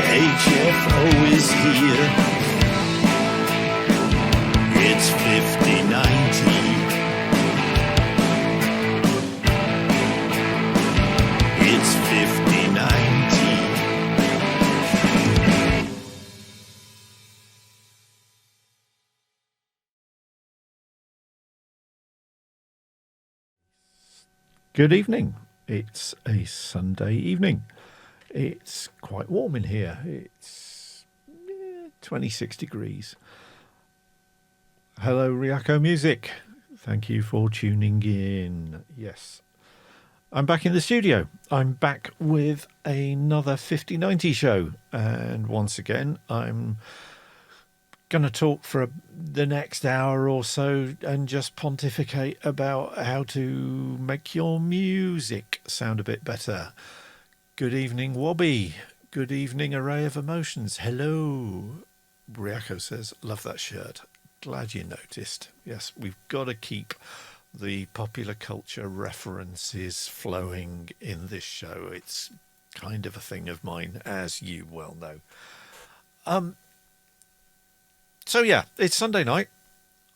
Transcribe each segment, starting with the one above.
HFO is here. It's 5090. It's 5090. Good evening. It's a Sunday evening. It's quite warm in here. It's 26 degrees. Hello, Ryako Music. Thank you for tuning in. Yes, I'm back in the studio. I'm back with another 5090 show. And once again, I'm going to talk for the next hour or so and just pontificate about how to make your music sound a bit better. Good evening, Wobby. Good evening, Array of Emotions. Hello. Ryako says, love that shirt. Glad you noticed. Yes, we've got to keep the popular culture references flowing in this show. It's kind of a thing of mine, as you well know. So yeah, it's Sunday night.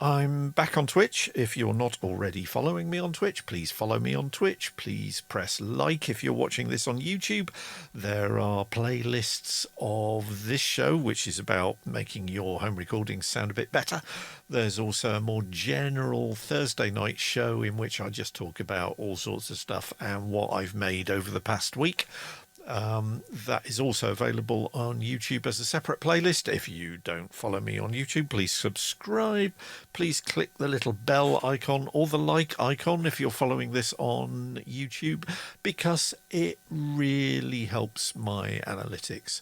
I'm back on Twitch. If you're not already following me on Twitch, please follow me on Twitch. Please press like if you're watching this on YouTube. There are playlists of this show, which is about making your home recordings sound a bit better. There's also a more general Thursday night show in which I just talk about all sorts of stuff and what I've made over the past week. That is also available on YouTube as a separate playlist. If you don't follow me on YouTube, please subscribe. Please click the little bell icon or the like icon if you're following this on YouTube, because it really helps my analytics.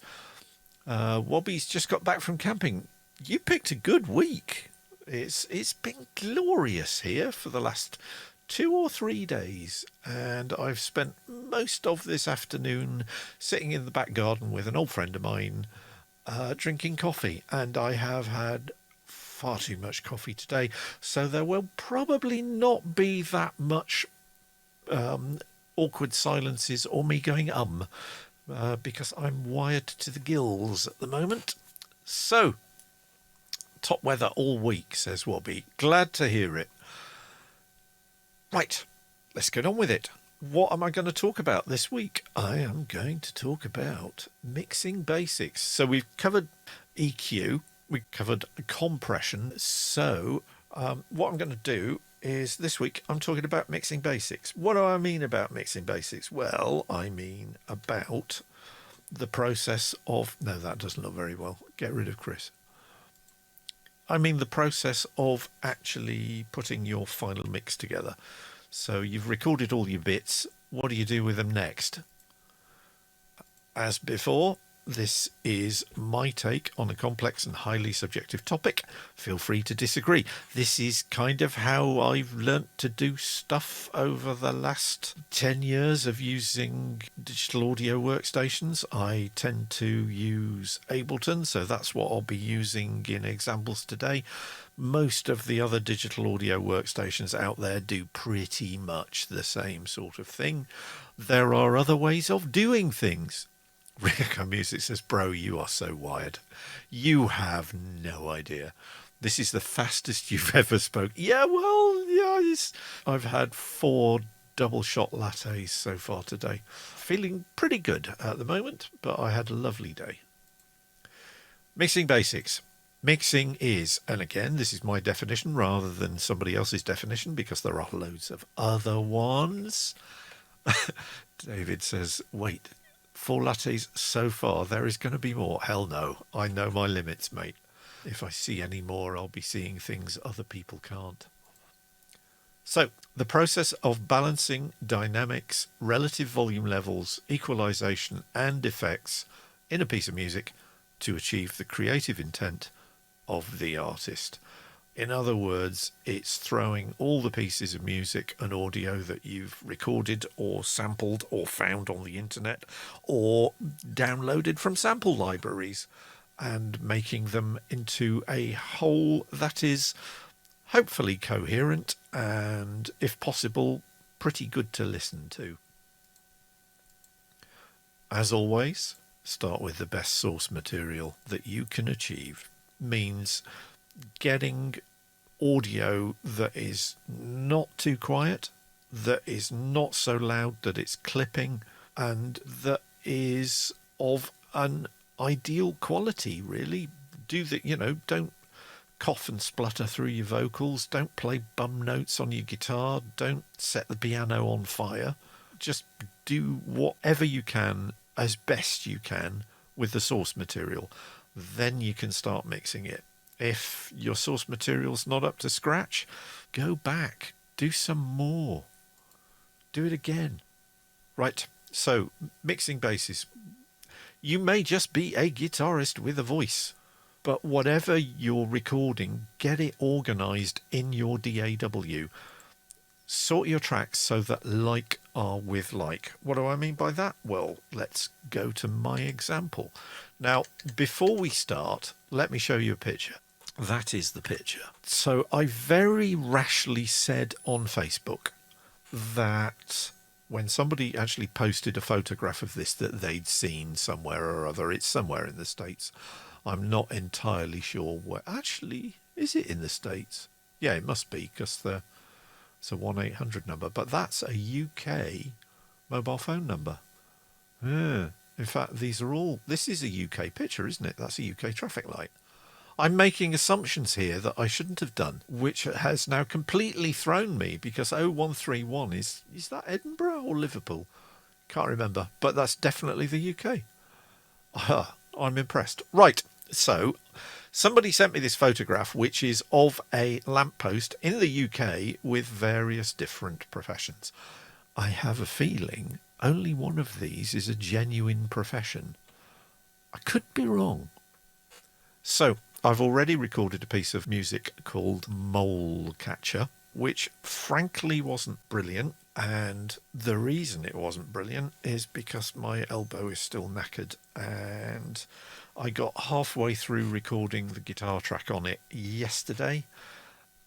Wobby's just got back from camping. You picked a good week. It's been glorious here for the last 2 or 3 days, and I've spent most of this afternoon sitting in the back garden with an old friend of mine, drinking coffee, and I have had far too much coffee today, so there will probably not be that much awkward silences or me going because I'm wired to the gills at the moment. So, top weather all week, says Wobby. Glad to hear it. Right, let's get on with it. What am I going to talk about this week? I am going to talk about mixing basics. So we've covered EQ, we've covered compression. So what I'm going to do is this week I'm talking about mixing basics. What do I mean about mixing basics? Well, I mean about the process of... No, that doesn't look very well. Get rid of Chris. I mean the process of actually putting your final mix together. So you've recorded all your bits. What do you do with them next? As before, this is my take on a complex and highly subjective topic. Feel free to disagree. This is kind of how I've learnt to do stuff over the last 10 years of using digital audio workstations. I tend to use Ableton, so that's what I'll be using in examples today. Most of the other digital audio workstations out there do pretty much the same sort of thing. There are other ways of doing things. Ryako Music says, bro, you are so wired. You have no idea. This is the fastest you've ever spoke. Yeah, well, yeah, I've had 4 double shot lattes so far today. Feeling pretty good at the moment, but I had a lovely day. Mixing basics. Mixing is, and again, this is my definition rather than somebody else's definition because there are loads of other ones. David says, wait, 4 lattes so far, there is going to be more. Hell no. I know my limits, mate. If I see any more, I'll be seeing things other people can't. So, the process of balancing dynamics, relative volume levels, equalization, and effects in a piece of music to achieve the creative intent of the artist. In other words, it's throwing all the pieces of music and audio that you've recorded or sampled or found on the internet or downloaded from sample libraries and making them into a whole that is hopefully coherent and, if possible, pretty good to listen to. As always, start with the best source material that you can achieve. Means getting audio that is not too quiet, that is not so loud that it's clipping, and that is of an ideal quality, really. Don't cough and splutter through your vocals, don't play bum notes on your guitar, don't set the piano on fire. Just do whatever you can as best you can with the source material. Then you can start mixing it. If your source material's not up to scratch, go back, do some more, do it again. Right, so mixing basses. You may just be a guitarist with a voice, but whatever you're recording, get it organised in your DAW. Sort your tracks so that like are with like. What do I mean by that? Well, let's go to my example. Now, before we start, let me show you a picture. That is the picture. So I very rashly said on Facebook that when somebody actually posted a photograph of this that they'd seen somewhere or other, it's somewhere in the States. I'm not entirely sure where. Actually, is it in the States? Yeah, it must be, because it's a 1-800 number. But that's a UK mobile phone number. Yeah. In fact, this is a UK picture, isn't it? That's a UK traffic light. I'm making assumptions here that I shouldn't have done, which has now completely thrown me, because 0131 is that Edinburgh or Liverpool? Can't remember, but that's definitely the UK. I'm impressed. Right, so somebody sent me this photograph, which is of a lamppost in the UK with various different professions. I have a feeling only one of these is a genuine profession. I could be wrong. So I've already recorded a piece of music called Mole Catcher, which frankly wasn't brilliant. And the reason it wasn't brilliant is because my elbow is still knackered, and I got halfway through recording the guitar track on it yesterday,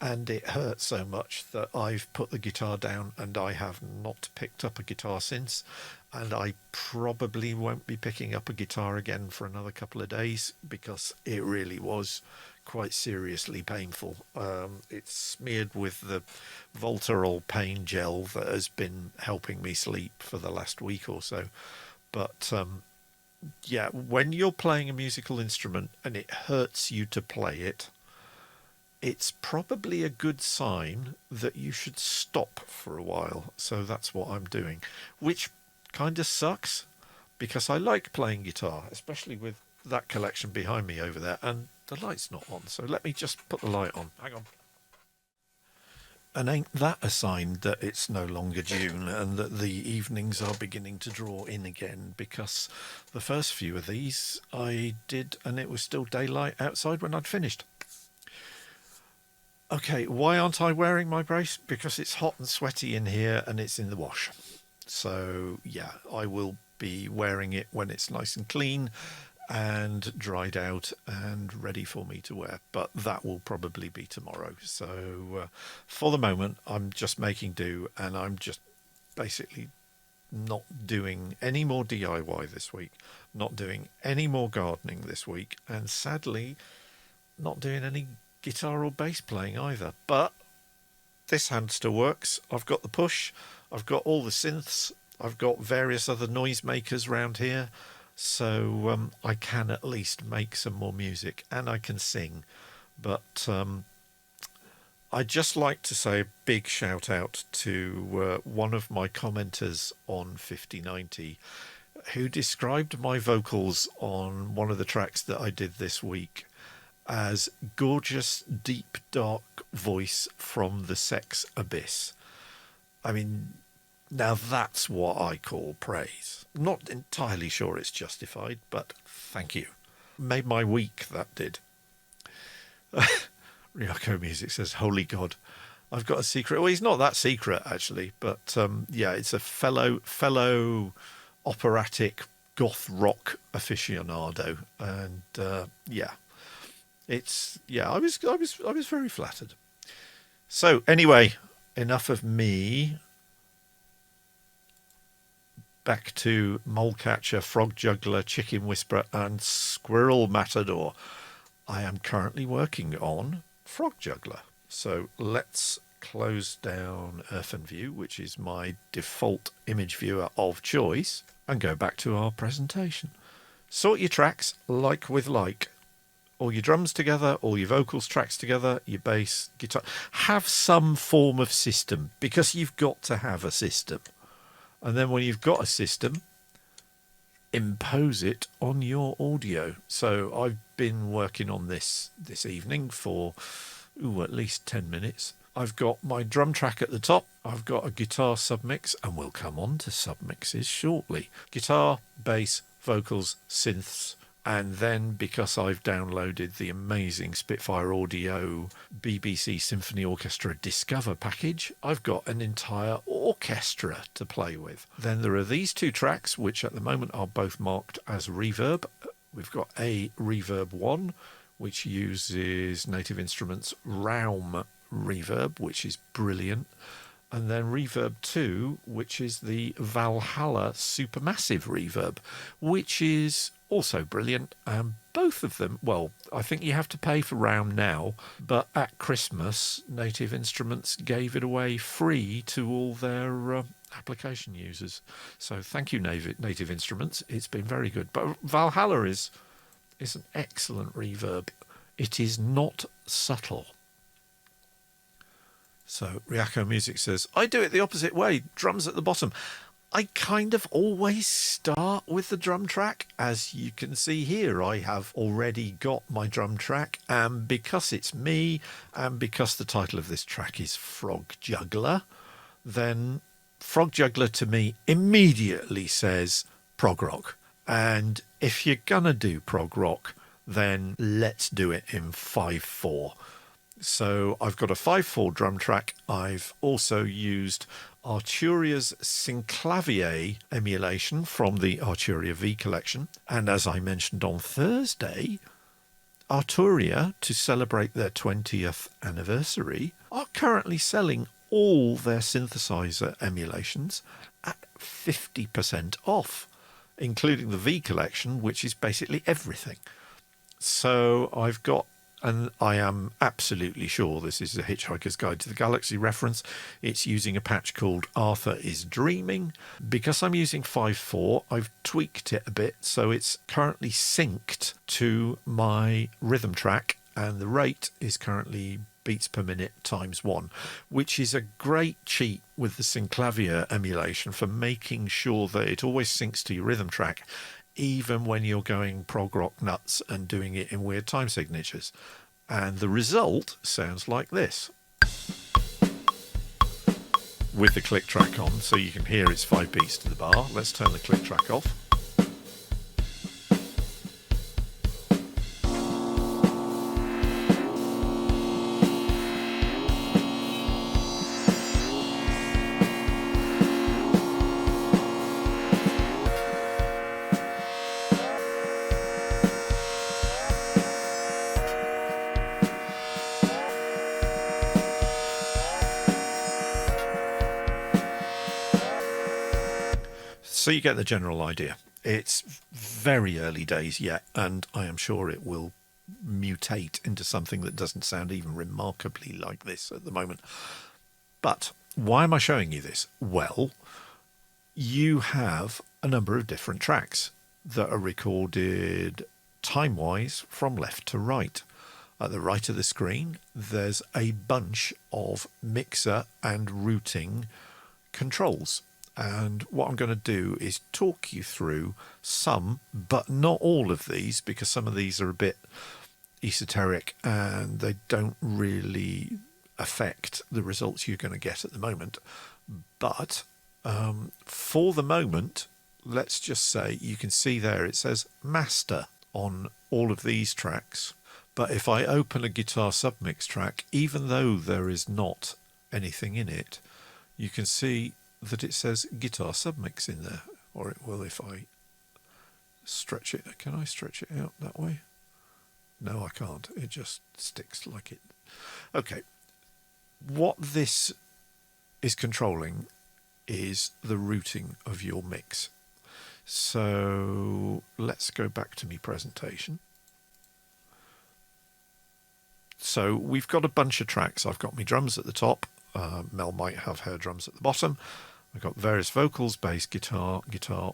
and it hurt so much that I've put the guitar down and I have not picked up a guitar since, and I probably won't be picking up a guitar again for another couple of days, because it really was quite seriously painful. It's smeared with the Voltarol pain gel that has been helping me sleep for the last week or so. But yeah, when you're playing a musical instrument and it hurts you to play it, it's probably a good sign that you should stop for a while. So that's what I'm doing, which kind of sucks, because I like playing guitar, especially with that collection behind me over there, and the light's not on. So let me just put the light on. Hang on. And ain't that a sign that it's no longer June and that the evenings are beginning to draw in again? Because the first few of these I did and it was still daylight outside when I'd finished. Okay, why aren't I wearing my brace? Because it's hot and sweaty in here and it's in the wash. So yeah, I will be wearing it when it's nice and clean and dried out and ready for me to wear, but that will probably be tomorrow. So for the moment, I'm just making do, and I'm just basically not doing any more DIY this week, not doing any more gardening this week, and sadly not doing any guitar or bass playing either. But this hand still works. I've got the push, I've got all the synths, I've got various other noisemakers around here. So I can at least make some more music, and I can sing. But I'd just like to say a big shout out to one of my commenters on 5090, who described my vocals on one of the tracks that I did this week as gorgeous, deep, dark voice from the sex abyss. I mean, now that's what I call praise. Not entirely sure it's justified, but thank you. Made my week, that did. Ryoko Music says, holy God, I've got a secret. Well, he's not that secret, actually. But yeah, it's a fellow operatic goth rock aficionado. And yeah, I was very flattered. So anyway, enough of me. back to Mole Catcher, Frog Juggler, Chicken Whisperer and Squirrel Matador. I am currently working on Frog Juggler. So let's close down Earth and View, which is my default image viewer of choice, and go back to our presentation. Sort your tracks like with like. All your drums together, all your vocals tracks together, your bass, guitar. Have some form of system, because you've got to have a system. And then when you've got a system, impose it on your audio. So I've been working on this evening for at least 10 minutes. I've got my drum track at the top. I've got a guitar submix, and we'll come on to submixes shortly. Guitar, bass, vocals, synths. And then, because I've downloaded the amazing Spitfire Audio BBC Symphony Orchestra Discover package, I've got an entire orchestra to play with. Then there are these two tracks, which at the moment are both marked as reverb. We've got a Reverb 1, which uses Native Instruments Raum reverb, which is brilliant. And then Reverb 2, which is the Valhalla Supermassive reverb, which is also brilliant. And both of them, well, I think you have to pay for Raum now, but at Christmas, Native Instruments gave it away free to all their application users. So thank you, Native Instruments. It's been very good. But Valhalla is an excellent reverb. It is not subtle. So Ryako Music says, I do it the opposite way, drums at the bottom. I kind of always start with the drum track. As you can see here, I have already got my drum track, and because it's me, and because the title of this track is Frog Juggler, then Frog Juggler to me immediately says prog rock. And if you're gonna do prog rock, then let's do it in 5/4. So I've got a 5/4 drum track. I've also used Arturia's Synclavier emulation from the Arturia V collection. And as I mentioned on Thursday, Arturia, to celebrate their 20th anniversary, are currently selling all their synthesizer emulations at 50% off, including the V collection, which is basically everything. So I've got, and I am absolutely sure this is a Hitchhiker's Guide to the Galaxy reference. It's using a patch called Arthur is Dreaming. Because I'm using 5/4, I've tweaked it a bit, so it's currently synced to my rhythm track, and the rate is currently beats per minute times 1, which is a great cheat with the Synclavier emulation for making sure that it always syncs to your rhythm track, even when you're going prog rock nuts and doing it in weird time signatures. And the result sounds like this, with the click track on, so you can hear it's 5 beats to the bar. Let's turn the click track off. So you get the general idea. It's very early days yet, and I am sure it will mutate into something that doesn't sound even remarkably like this at the moment. But why am I showing you this? Well, you have a number of different tracks that are recorded time-wise from left to right. At the right of the screen, there's a bunch of mixer and routing controls. And what I'm going to do is talk you through some, but not all of these, because some of these are a bit esoteric and they don't really affect the results you're going to get at the moment. But for the moment, let's just say you can see there it says master on all of these tracks. But if I open a guitar submix track, even though there is not anything in it, you can see that it says guitar submix in there. Or it will if I stretch it. Can I stretch it out that way? No, I can't. It just sticks like it. Okay. What this is controlling is the routing of your mix. So let's go back to my presentation. So we've got a bunch of tracks. I've got my drums at the top. Mel might have her drums at the bottom. I've got various vocals, bass, guitar,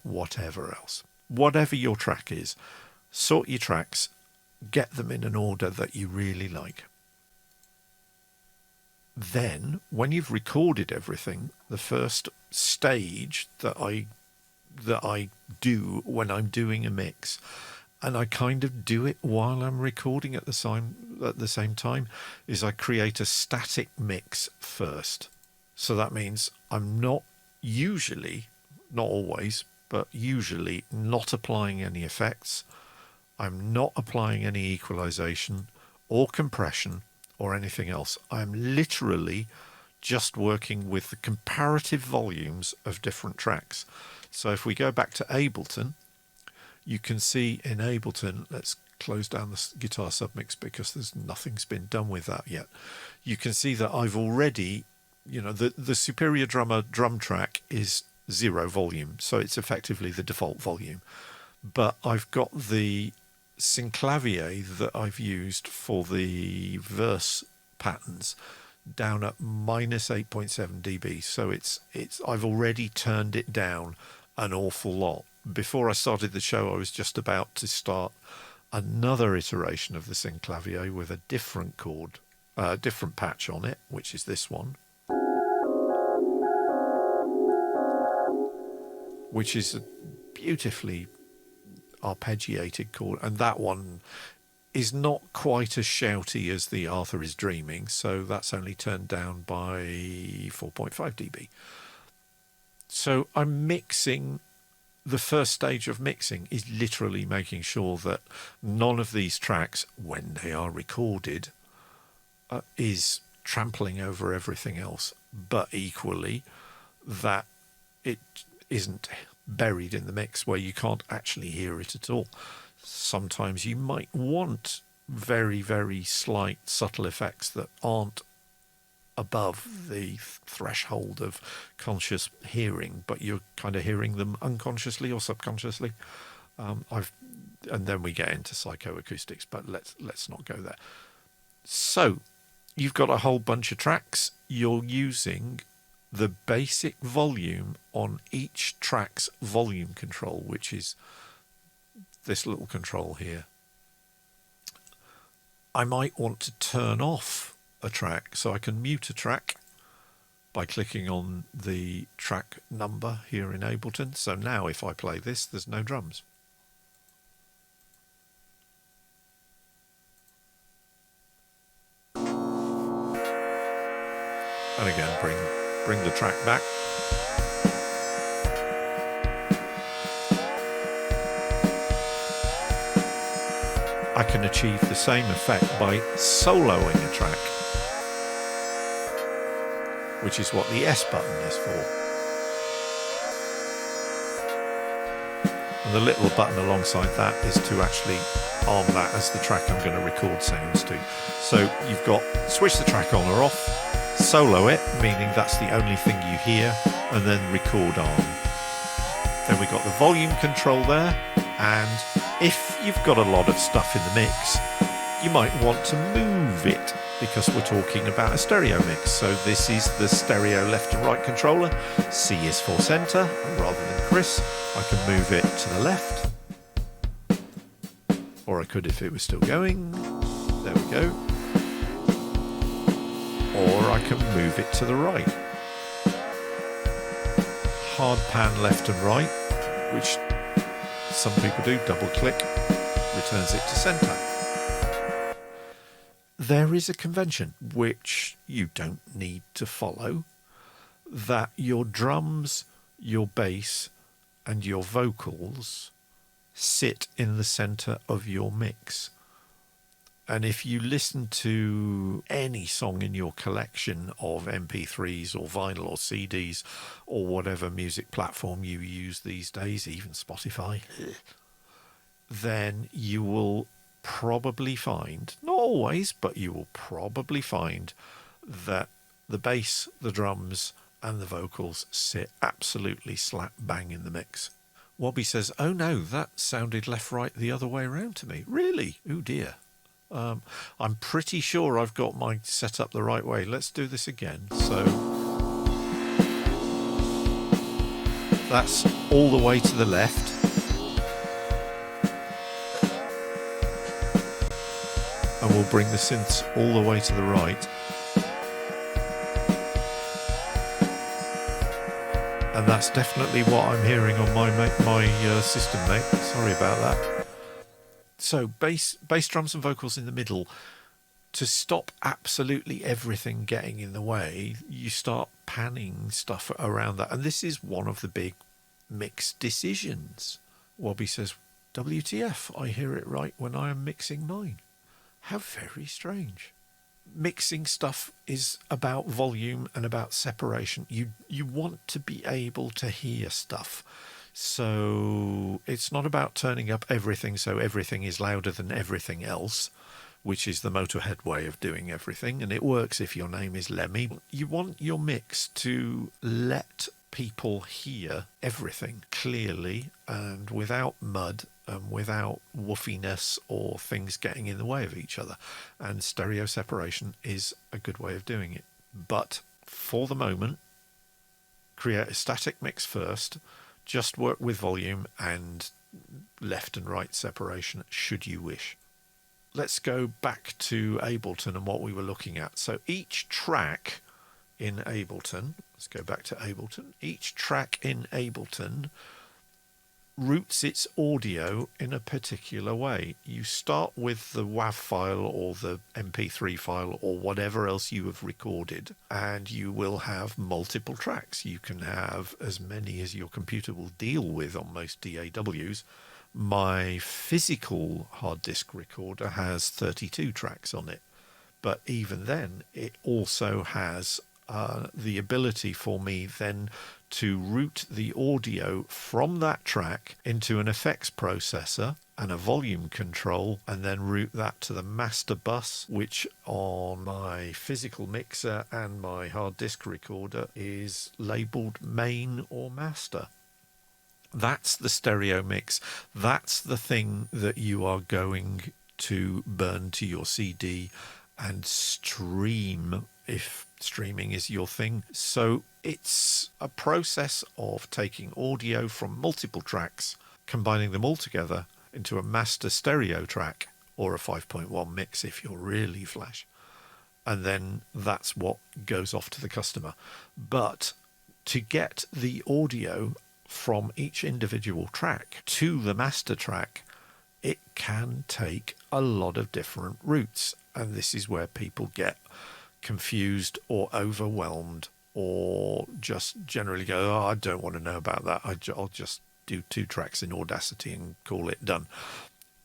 whatever else. Whatever your track is, sort your tracks, get them in an order that you really like. Then, when you've recorded everything, the first stage that I do when I'm doing a mix, and I kind of do it while I'm recording at the same time, is I create a static mix first. So that means I'm not usually, not always, but usually not applying any effects. I'm not applying any equalization or compression or anything else. I'm literally just working with the comparative volumes of different tracks. So if we go back to Ableton, you can see in Ableton, let's close down the guitar submix because nothing's been done with that yet. You can see that I've already, the Superior Drummer drum track is 0 volume, so it's effectively the default volume. But I've got the synclavier that I've used for the verse patterns down at minus 8.7 dB. So I've already turned it down an awful lot. Before I started the show, I was just about to start another iteration of the synclavier with a different chord, different patch on it, which is this one, which is a beautifully arpeggiated chord, and that one is not quite as shouty as the Arthur is Dreaming, so that's only turned down by 4.5 dB. So I'm mixing. The first stage of mixing is literally making sure that none of these tracks, when they are recorded, is trampling over everything else, but equally that it isn't buried in the mix where you can't actually hear it at all. Sometimes you might want very, very slight subtle effects that aren't above the threshold of conscious hearing, but you're kind of hearing them unconsciously or subconsciously. And then we get into psychoacoustics, but let's not go there. So you've got a whole bunch of tracks. You're using the basic volume on each track's volume control, which is this little control here. I might want to turn off a track, so I can mute a track by clicking on the track number here in Ableton. So now if I play this, there's no drums. And again, bring the track back. I can achieve the same effect by soloing a track, which is what the S button is for. And the little button alongside that is to actually arm that as the track I'm going to record sounds to. So you've got switch the track on or off, solo it, meaning that's the only thing you hear, and then record arm. Then we've got the volume control there, and if you've got a lot of stuff in the mix, you might want to move it, because we're talking about a stereo mix. So this is the stereo left and right controller. C is for center, and rather than Chris, I can move it to the left, or I could if it was still going. There we go. Or I can move it to the right. Hard pan left and right, which some people do, double click, returns it to center. There is a convention which you don't need to follow, that your drums, your bass, and your vocals sit in the center of your mix. And if you listen to any song in your collection of MP3s or vinyl or CDs or whatever music platform you use these days, even Spotify, then you will probably find, not always, but you will probably find that the bass, the drums, and the vocals sit absolutely slap bang in the mix. Wobby says, oh no, that sounded left, right, the other way around to me. Really? Oh dear. I'm pretty sure I've got my set up the right way. Let's do this again. So that's all the way to the left. And we'll bring the synths all the way to the right. And that's definitely what I'm hearing on my system, mate. Sorry about that. So bass drums and vocals in the middle. To stop absolutely everything getting in the way, you start panning stuff around that. And this is one of the big mix decisions. Wobby says, WTF, I hear it right when I am mixing mine. How very strange. Mixing stuff is about volume and about separation. You want to be able to hear stuff. So it's not about turning up everything so everything is louder than everything else, which is the Motorhead way of doing everything, and it works if your name is Lemmy. You want your mix to let people hear everything clearly and without mud and without woofiness or things getting in the way of each other. And stereo separation is a good way of doing it. But for the moment, create a static mix first. Just work with volume and left and right separation should you wish. Let's go back to Ableton and what we were looking at. So each track in Ableton, let's go back to Ableton. Each track in Ableton routes its audio in a particular way. You start with the WAV file or the MP3 file or whatever else you have recorded, and you will have multiple tracks. You can have as many as your computer will deal with on most DAWs. My physical hard disk recorder has 32 tracks on it, but even then it also has the ability for me then to route the audio from that track into an effects processor and a volume control, and then route that to the master bus, which on my physical mixer and my hard disk recorder is labeled main or master. That's the stereo mix. That's the thing that you are going to burn to your CD and stream if streaming is your thing. So it's a process of taking audio from multiple tracks, combining them all together into a master stereo track or a 5.1 mix if you're really flash. And then that's what goes off to the customer. But to get the audio from each individual track to the master track, it can take a lot of different routes. And this is where people get confused or overwhelmed or just generally go, oh, I don't want to know about that. I'll just do 2 tracks in Audacity and call it done.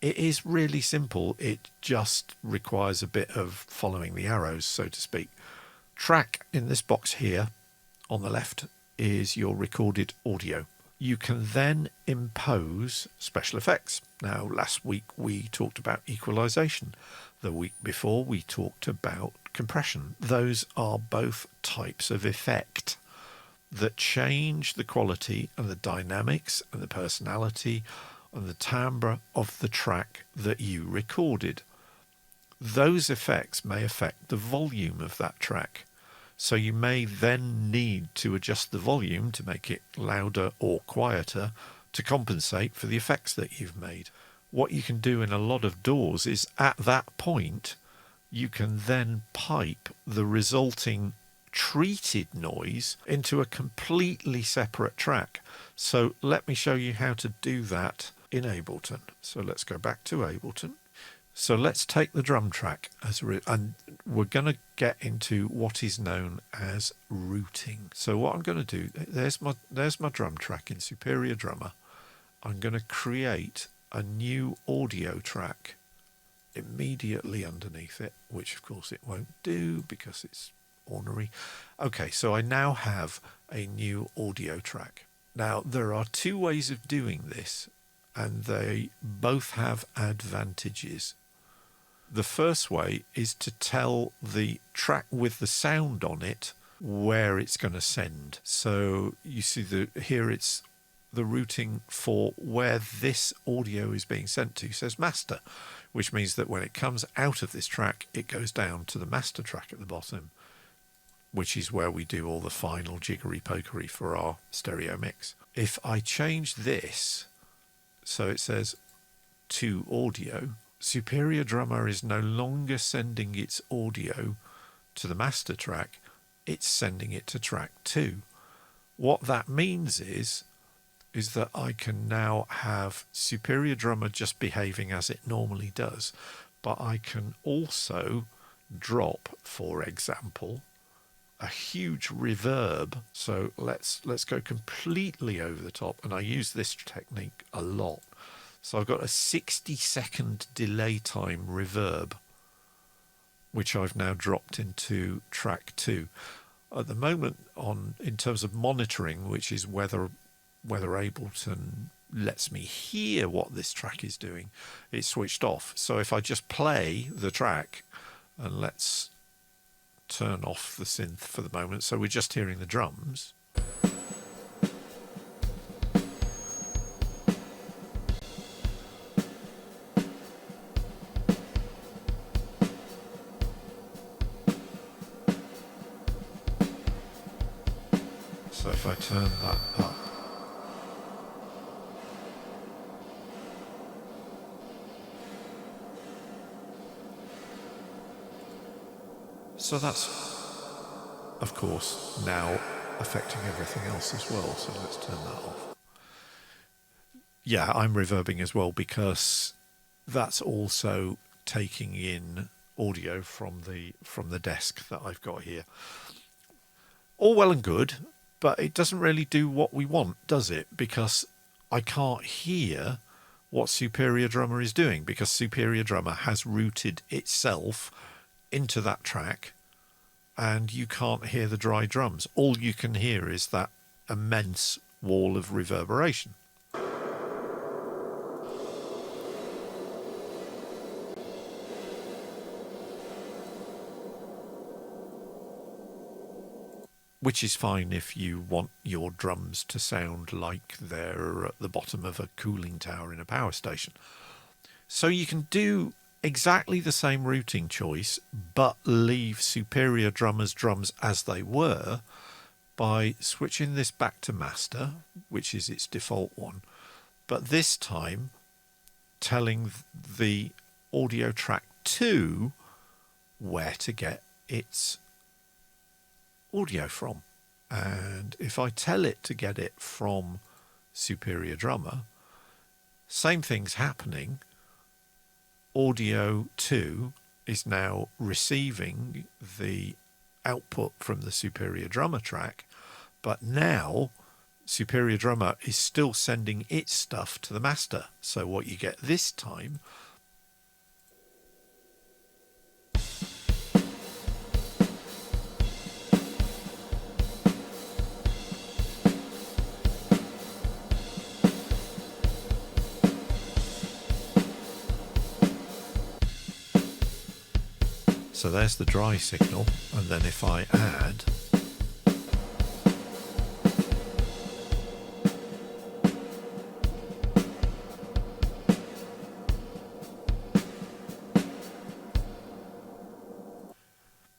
It is really simple. It just requires a bit of following the arrows, so to speak. Track in this box here on the left is your recorded audio. You can then impose special effects. Now, last week we talked about equalization. The week before we talked about compression. Those are both types of effect that change the quality and the dynamics and the personality and the timbre of the track that you recorded. Those effects may affect the volume of that track. So you may then need to adjust the volume to make it louder or quieter to compensate for the effects that you've made. What you can do in a lot of DAWs is at that point, you can then pipe the resulting treated noise into a completely separate track. So let me show you how to do that in Ableton. So let's go back to Ableton. So let's take the drum track and we're going to get into what is known as routing. So what I'm going to do, there's my drum track in Superior Drummer. I'm going to create a new audio track immediately underneath it, which of course it won't do because it's ornery. Okay, so I now have a new audio track. Now there are 2 ways of doing this, and they both have advantages. The first way is to tell the track with the sound on it where it's going to send. So you see here it's the routing for where this audio is being sent to says master, which means that when it comes out of this track, it goes down to the master track at the bottom, which is where we do all the final jiggery-pokery for our stereo mix. If I change this, so it says to audio, Superior Drummer is no longer sending its audio to the master track, it's sending it to track 2. What that means is that I can now have Superior Drummer just behaving as it normally does, but I can also drop, for example, a huge reverb. So let's go completely over the top, and I use this technique a lot. So I've got a 60-second delay time reverb, which I've now dropped into track 2. At the moment, in terms of monitoring, which is whether Ableton lets me hear what this track is doing, it's switched off. So if I just play the track, and let's turn off the synth for the moment, so we're just hearing the drums. So if I turn that up, so that's, of course, now affecting everything else as well. So let's turn that off. Yeah, I'm reverbing as well because that's also taking in audio from the desk that I've got here. All well and good, but it doesn't really do what we want, does it? Because I can't hear what Superior Drummer is doing, because Superior Drummer has routed itself into that track, and you can't hear the dry drums. All you can hear is that immense wall of reverberation. Which is fine if you want your drums to sound like they're at the bottom of a cooling tower in a power station. So you can do exactly the same routing choice, but leave Superior Drummer's drums as they were by switching this back to master, which is its default one, but this time telling the audio track 2 where to get its audio from. And if I tell it to get it from Superior Drummer, same thing's happening. Audio 2 is now receiving the output from the Superior Drummer track, but now Superior Drummer is still sending its stuff to the master. So what you get this time so there's the dry signal, and then if I add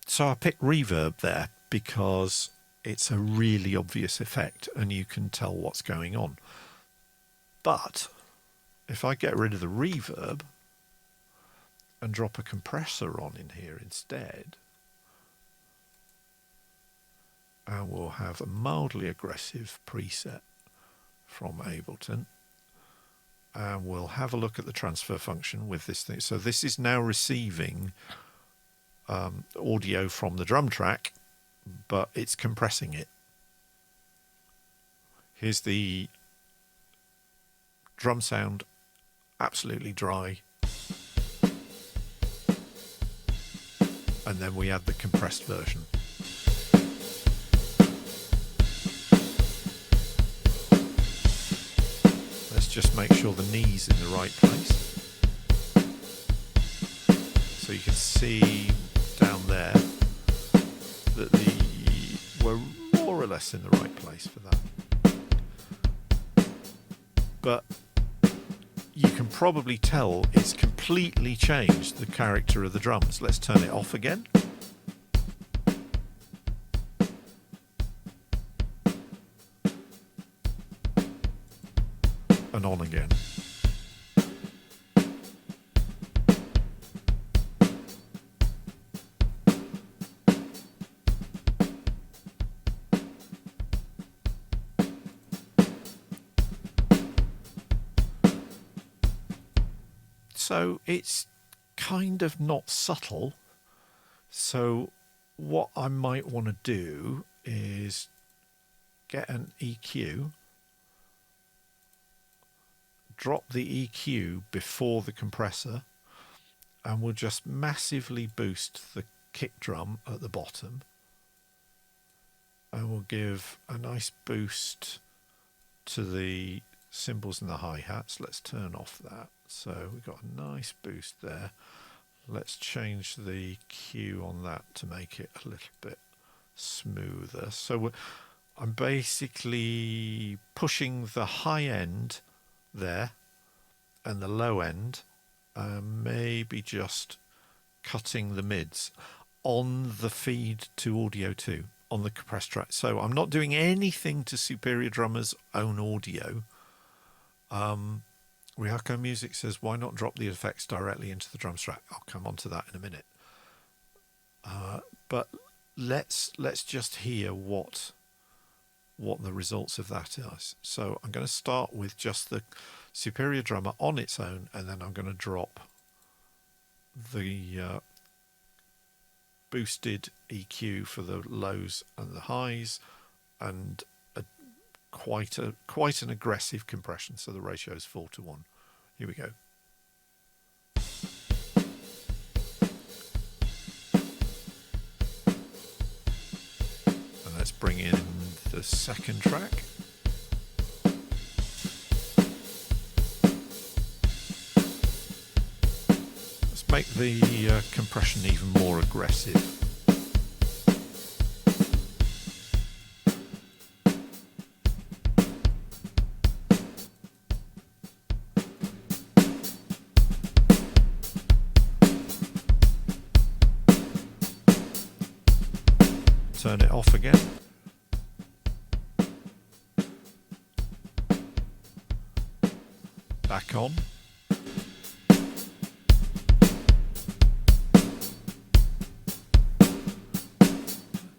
so I picked reverb there because it's a really obvious effect and you can tell what's going on. But if I get rid of the reverb and drop a compressor on in here instead, and we'll have a mildly aggressive preset from Ableton, and we'll have a look at the transfer function with this thing. So this is now receiving audio from the drum track, but it's compressing it. Here's the drum sound, absolutely dry. And then we add the compressed version. Let's just make sure the knee's in the right place. So you can see down there that we're more or less in the right place for that. but you can probably tell it's completely changed the character of the drums. Let's turn it off again. And on again. So it's kind of not subtle. So what I might want to do is get an EQ, drop the EQ before the compressor, and we'll just massively boost the kick drum at the bottom. And we'll give a nice boost to the cymbals and the hi-hats. Let's turn off that. So we've got a nice boost there. Let's change the Q on that to make it a little bit smoother. So I'm basically pushing the high end there and the low end, maybe just cutting the mids on the feed to audio 2 on the compressed track. So I'm not doing anything to Superior Drummer's own audio. Ryako Music says, why not drop the effects directly into the drums track? I'll come on to that in a minute. But let's just hear what the results of that is. So I'm going to start with just the Superior Drummer on its own, and then I'm going to drop the boosted EQ for the lows and the highs, and quite an aggressive compression, so the ratio is 4:1. Here we go. And let's bring in the second track. Let's make the compression even more aggressive. Turn it off again. Back on.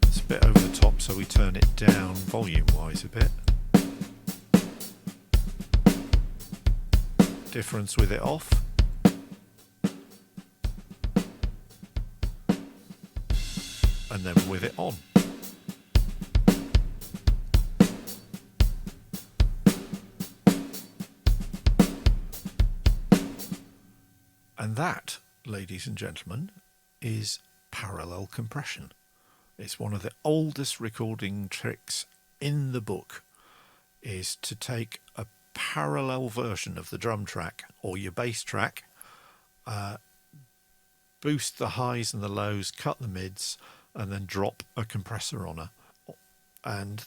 It's a bit over the top, so we turn it down volume-wise a bit. Difference with it off. And then with it on. And that, ladies and gentlemen, is parallel compression. It's one of the oldest recording tricks in the book, is to take a parallel version of the drum track or your bass track, boost the highs and the lows, cut the mids, and then drop a compressor on her. And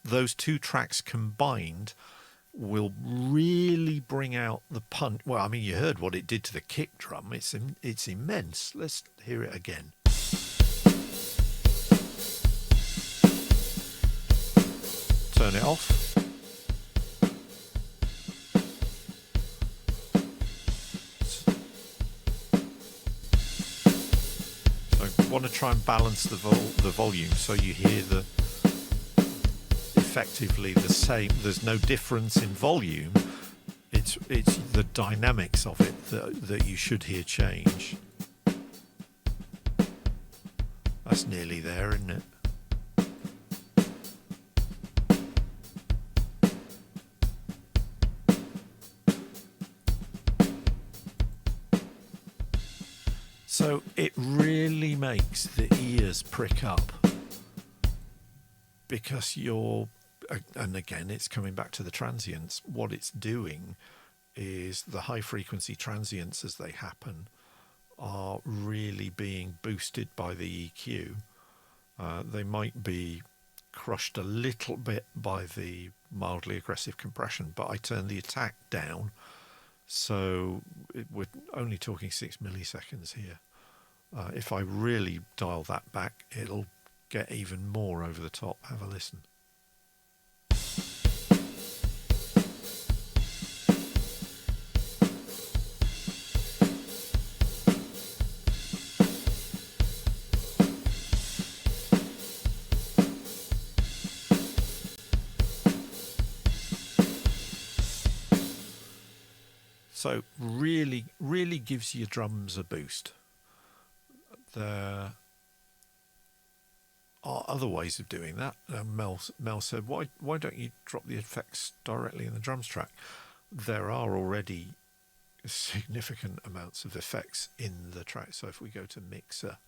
those two tracks combined will really bring out the punch. Well, I mean, you heard what it did to the kick drum. It's immense. Let's hear it again. Turn it off. So I want to try and balance the volume so you hear effectively the same. There's no difference in volume. It's the dynamics of it that you should hear change. That's nearly there, isn't it? So it really makes the ears prick up, because and again, it's coming back to the transients. What it's doing is the high frequency transients, as they happen, are really being boosted by the EQ. They might be crushed a little bit by the mildly aggressive compression, but I turned the attack down, so we're only talking 6 milliseconds here. If I really dial that back, it'll get even more over the top. Have a listen. So really gives your drums a boost. There are other ways of doing that. Mel said, why don't you drop the effects directly in the drums track? There are already significant amounts of effects in the track. So if we go to mixer,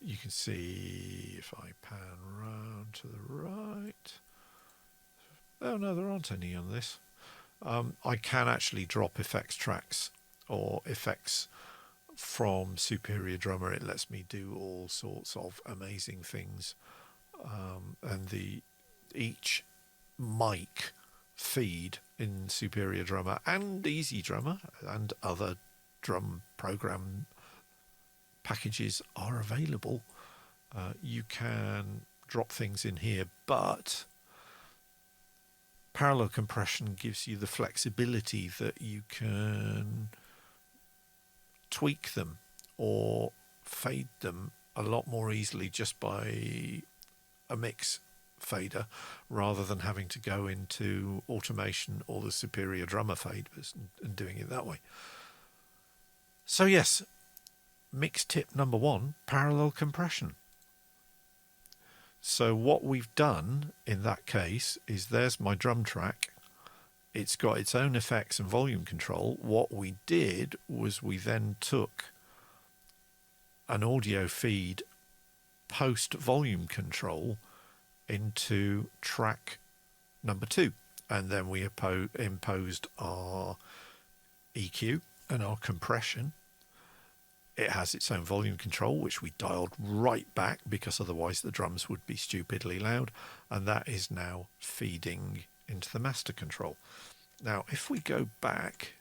you can see, if I pan round to the right, oh no, there aren't any on this. I can actually drop effects tracks or effects from Superior Drummer. It lets me do all sorts of amazing things, and each mic feed in Superior Drummer and Easy Drummer and other drum program packages are available. You can drop things in here, but parallel compression gives you the flexibility that you can tweak them or fade them a lot more easily just by a mix fader, rather than having to go into automation or the Superior Drummer faders and doing it that way. So yes, mix tip number 1, parallel compression. So what we've done in that case is, there's my drum track. It's got its own effects and volume control. What we did was we then took an audio feed post volume control into track number 2, and then we imposed our EQ and our compression. It has its own volume control, which we dialed right back because otherwise the drums would be stupidly loud, and that is now feeding into the master control. Now, if we go back,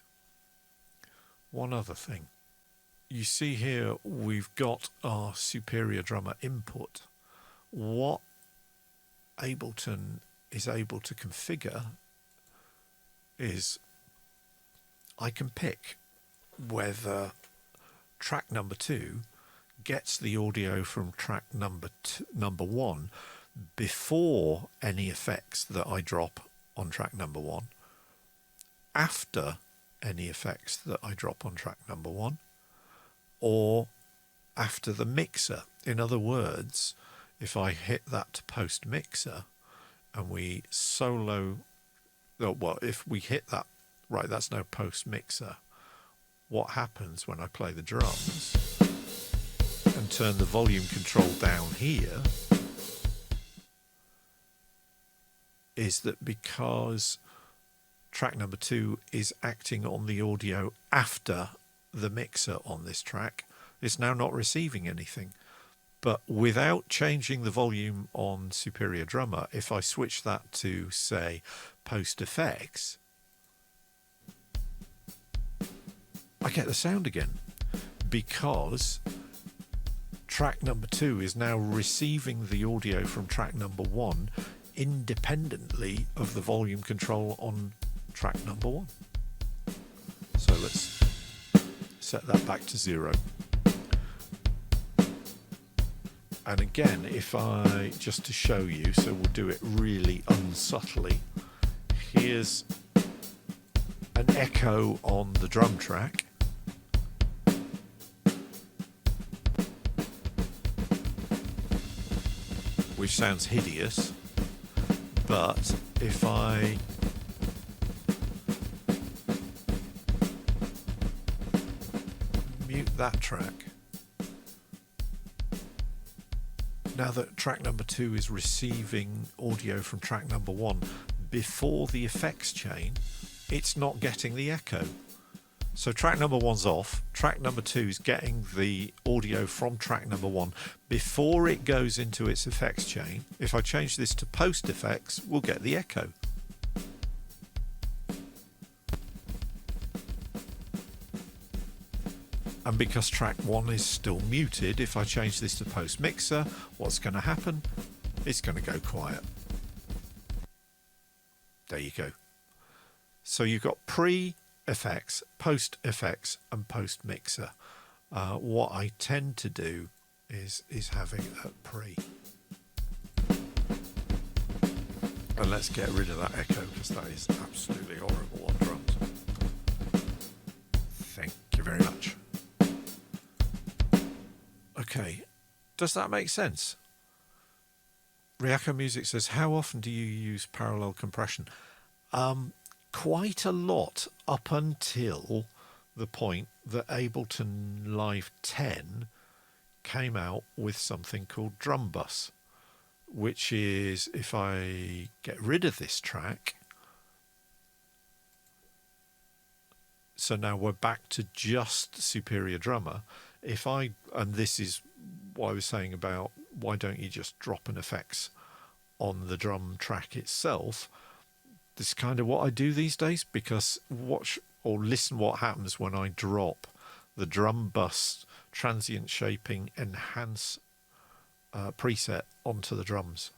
one other thing. You see here we've got our Superior Drummer input. What Ableton is able to configure is I can pick whether track number 2 gets the audio from track number 1 before any effects that I drop on track number 1, after any effects that I drop on track number 1, or after the mixer. In other words, if I hit that post mixer and we solo, well, if we hit that, right, that's now post mixer. What happens when I play the drums and turn the volume control down here is that because track number 2 is acting on the audio after the mixer on this track, it's now not receiving anything. But without changing the volume on Superior Drummer, if I switch that to, say, post effects, I get the sound again, because track number 2 is now receiving the audio from track number 1 independently of the volume control on track number 1. So let's set that back to 0. And again, if I, just to show you, so we'll do it really unsubtly, here's an echo on the drum track. Which sounds hideous, but if I mute that track, now that track number 2 is receiving audio from track number 1 before the effects chain, it's not getting the echo. So track number one's off. Track number two is getting the audio from track number one before it goes into its effects chain. If I change this to post effects, we'll get the echo. And because track one is still muted, if I change this to post mixer, what's going to happen? It's going to go quiet. There you go. So you've got pre-effects, post-effects, and post-mixer. What I tend to do is have it at pre. And let's get rid of that echo because that is absolutely horrible on drums. Thank you very much. Okay, does that make sense? Ryako Music says, how often do you use parallel compression? Quite a lot, up until the point that Ableton Live 10 came out with something called Drum Bus, which is, if I get rid of this track, so now we're back to just Superior Drummer. And this is what I was saying about why don't you just drop an effects on the drum track itself. This is kind of what I do these days, because watch or listen what happens when I drop the Drum Bus Transient Shaping Enhance preset onto the drums.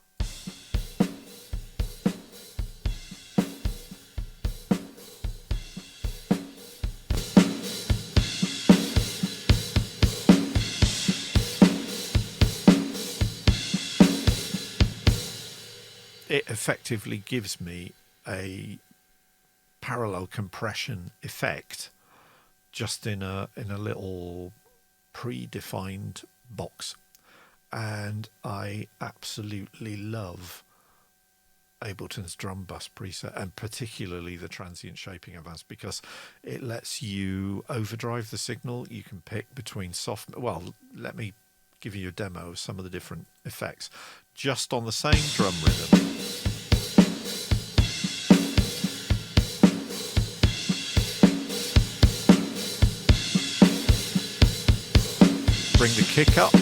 It effectively gives me a parallel compression effect just in a little predefined box, and I absolutely love Ableton's Drum Bus preset, and particularly the Transient Shaping Advanced, because it lets you overdrive the signal. You can pick between soft, well, let me give you a demo of some of the different effects just on the same drum rhythm. Bring the kick up.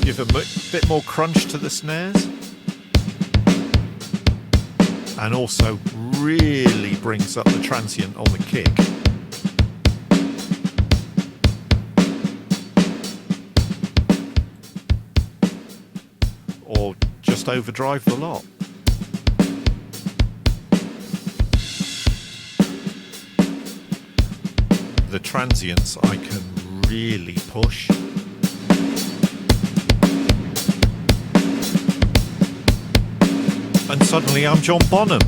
Give a bit more crunch to the snares. And also really brings up the transient on the kick. Or just overdrive the lot. The transients I can really push. And suddenly I'm John Bonham.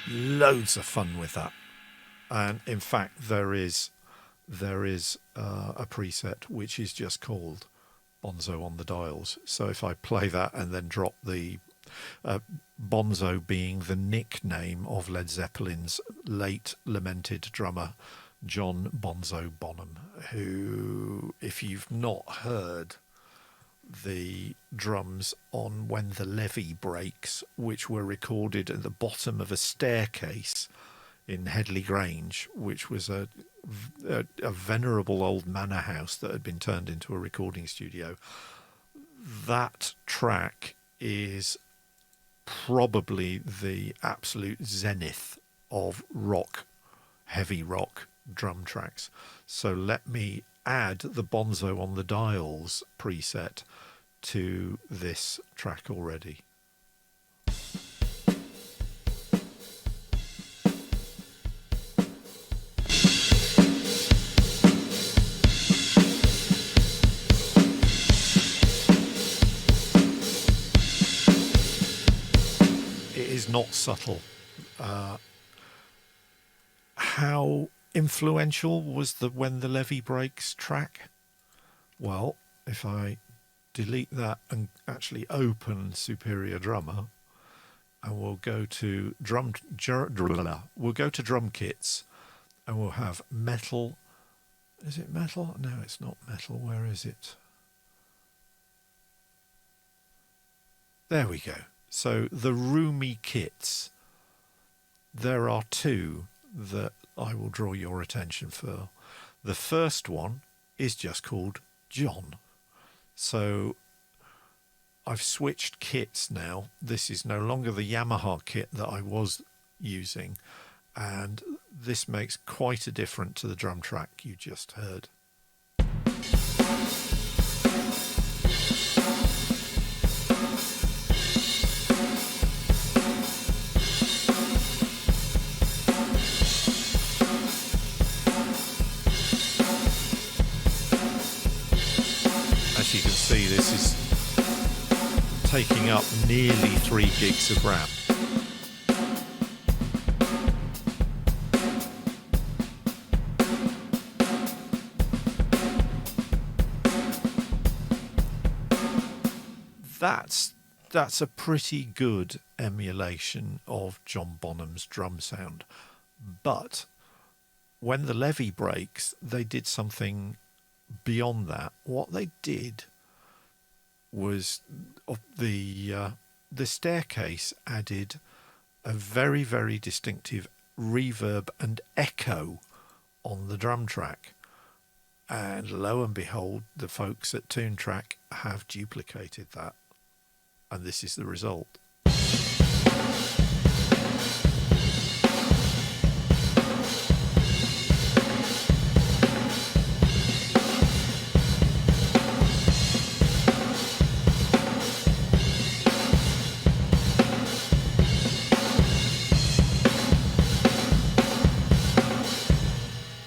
Loads of fun with that. And in fact there is a preset which is just called Bonzo on the Dials. So if I play that and then drop the Bonzo being the nickname of Led Zeppelin's late lamented drummer John Bonzo Bonham, who, if you've not heard the drums on When the Levee Breaks, which were recorded at the bottom of a staircase in Headley Grange, which was a venerable old manor house that had been turned into a recording studio. That track is probably the absolute zenith of rock, heavy rock drum tracks. So let me add the Bonzo on the Dials preset to this track already. Not subtle. How influential was the When the Levee Breaks track? Well, if I delete that and actually open Superior Drummer and we'll go to we'll go to drum kits, and we'll have metal. Is it metal? No, it's not metal. Where is it? There we go. So the roomy kits. There are two that I will draw your attention for. The first one is just called John. So I've switched kits now. This is no longer the Yamaha kit that I was using, and this makes quite a difference to the drum track you just heard. As you can see, this is taking up nearly 3 gigs of RAM. That's a pretty good emulation of John Bonham's drum sound. But when the levee breaks, they did something beyond that. What they did was the staircase added a very, very distinctive reverb and echo on the drum track. And lo and behold, the folks at Toontrack have duplicated that. And this is the result.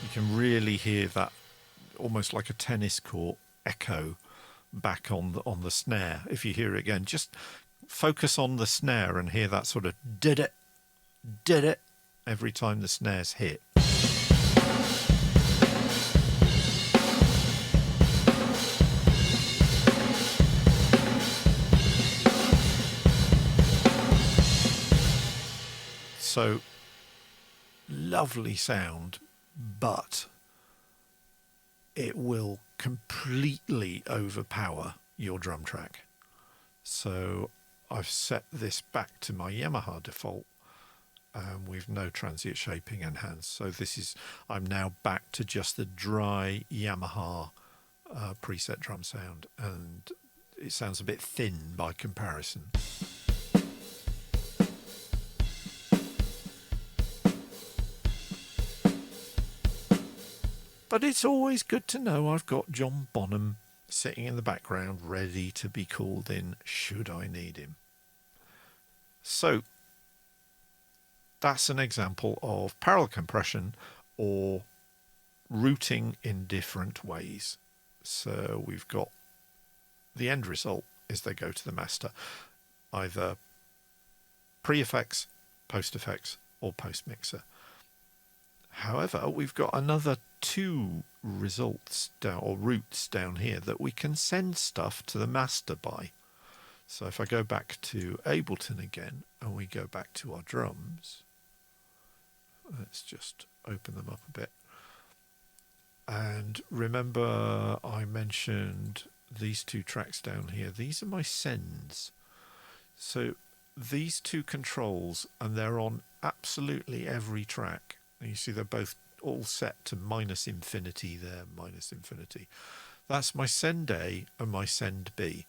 You can really hear that almost like a tennis court echo back on the snare. If you hear it again, just focus on the snare and hear that sort of did it every time the snare's hit. So lovely sound, but it will completely overpower your drum track. So I've set this back to my Yamaha default with no transient shaping enhanced. So I'm now back to just the dry Yamaha preset drum sound, and it sounds a bit thin by comparison. But it's always good to know I've got John Bonham sitting in the background ready to be called in should I need him. So that's an example of parallel compression or routing in different ways. So we've got the end result is they go to the master, either pre-effects, post-effects, or post-mixer. However, we've got another 2 results down, or routes down here, that we can send stuff to the master by. So if I go back to Ableton again and we go back to our drums, let's just open them up a bit. And remember I mentioned these 2 tracks down here. These are my sends. So these 2 controls, and they're on absolutely every track. And you see they're both all set to -infinity there, -infinity. That's my send A and my send B.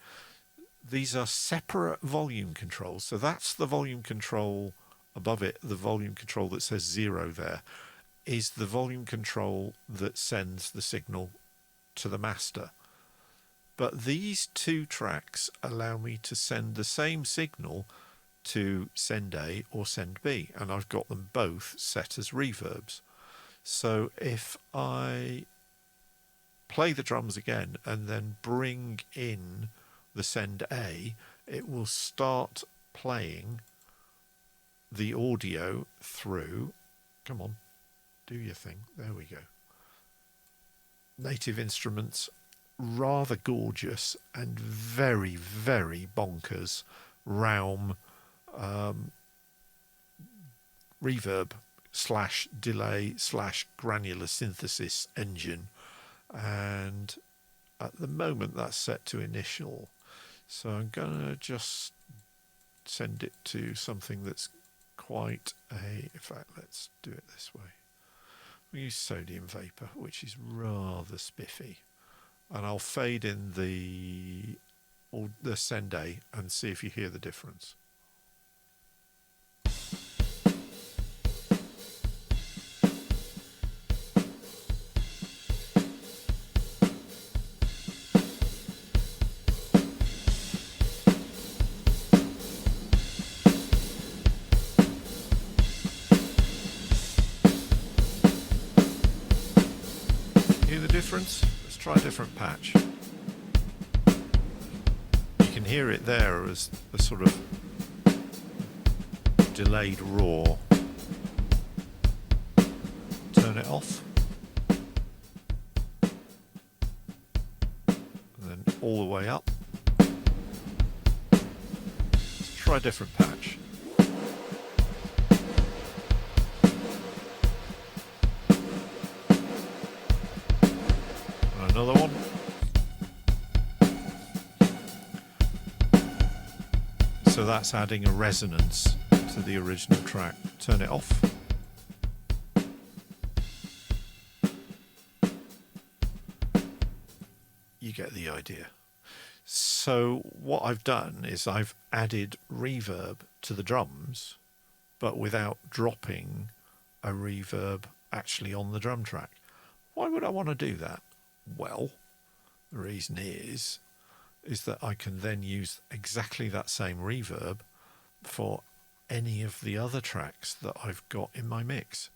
These are separate volume controls. So that's the volume control above it. The volume control that says 0 there is the volume control that sends the signal to the master. But these 2 tracks allow me to send the same signal to send A or send B, and I've got them both set as reverbs. So if I play the drums again and then bring in the send A, it will start playing the audio through. Come on, do your thing. There we go. Native Instruments, rather gorgeous and very, very bonkers Realm reverb slash delay slash granular synthesis engine, and at the moment that's set to initial. So I'm gonna just send it to something that's quite in fact, let's do it this way. We use sodium vapor, which is rather spiffy, and I'll fade in the send A and see if you hear the difference. Hear the difference? Let's try a different patch. You can hear it there as a sort of delayed roar. Turn it off. And then all the way up. Let's try a different patch. Another one. So that's adding a resonance to the original track. Turn it off. You get the idea. So what I've done is I've added reverb to the drums, but without dropping a reverb actually on the drum track. Why would I want to do that? Well, the reason is that I can then use exactly that same reverb for any of the other tracks that I've got in my mix,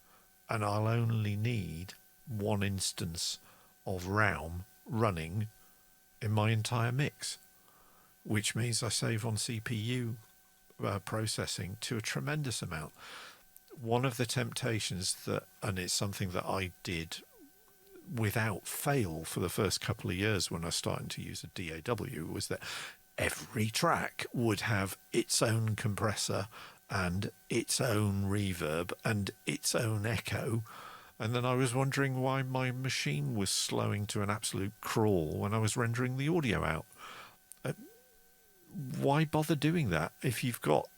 and I'll only need one instance of Realm running in my entire mix, which means I save on CPU processing to a tremendous amount. One of the temptations and it's something that I did without fail for the first couple of years when I started to use a DAW, was that every track would have its own compressor and its own reverb and its own echo. And then I was wondering why my machine was slowing to an absolute crawl when I was rendering the audio out. Why bother doing that if you've got,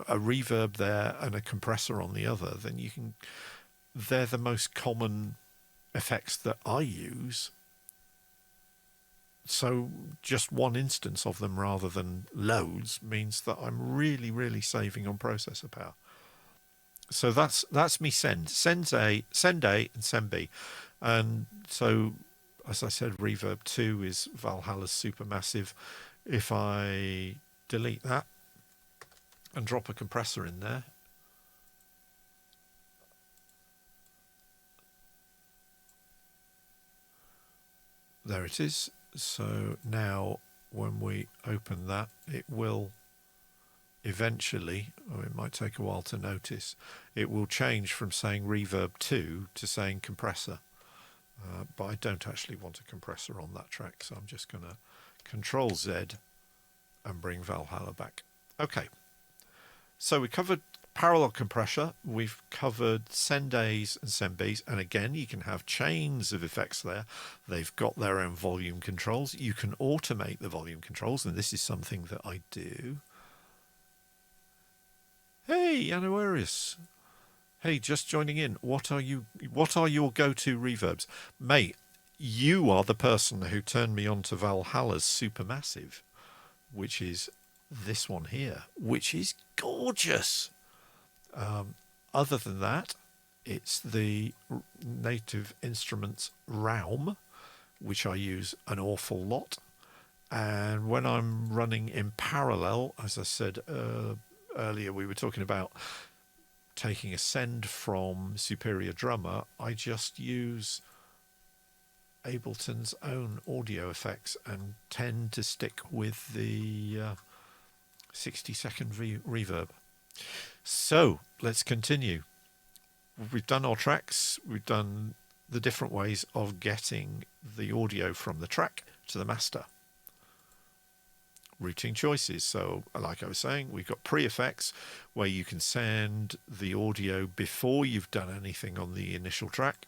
a reverb there and a compressor on the other? Then they're the most common effects that I use. So just one instance of them rather than loads means that I'm really, really saving on processor power. So that's me send A, and send B. And so, as I said, reverb 2 is Valhalla's Supermassive. If I delete that and drop a compressor in there, there it is. So now when we open that, it will eventually, it might take a while to notice, it will change from saying reverb 2 to saying compressor. But I don't actually want a compressor on that track, so I'm just going to Control Z and bring Valhalla back. Okay, so we covered parallel compressor, we've covered send A's and send B's, and again you can have chains of effects there. They've got their own volume controls. You can automate the volume controls, and this is something that I do. Hey, Anoarius. Hey, just joining in. What are your go-to reverbs? Mate, you are the person who turned me on to Valhalla's Supermassive, which is this one here, which is gorgeous. Other than that, it's the Native Instruments Realm, which I use an awful lot. And when I'm running in parallel, as I said earlier, we were talking about taking a send from Superior Drummer, I just use Ableton's own audio effects and tend to stick with the 60-second reverb. So let's continue. We've done our tracks. We've done the different ways of getting the audio from the track to the master. routing choices. So like I was saying, we've got pre-effects where you can send the audio before you've done anything on the initial track.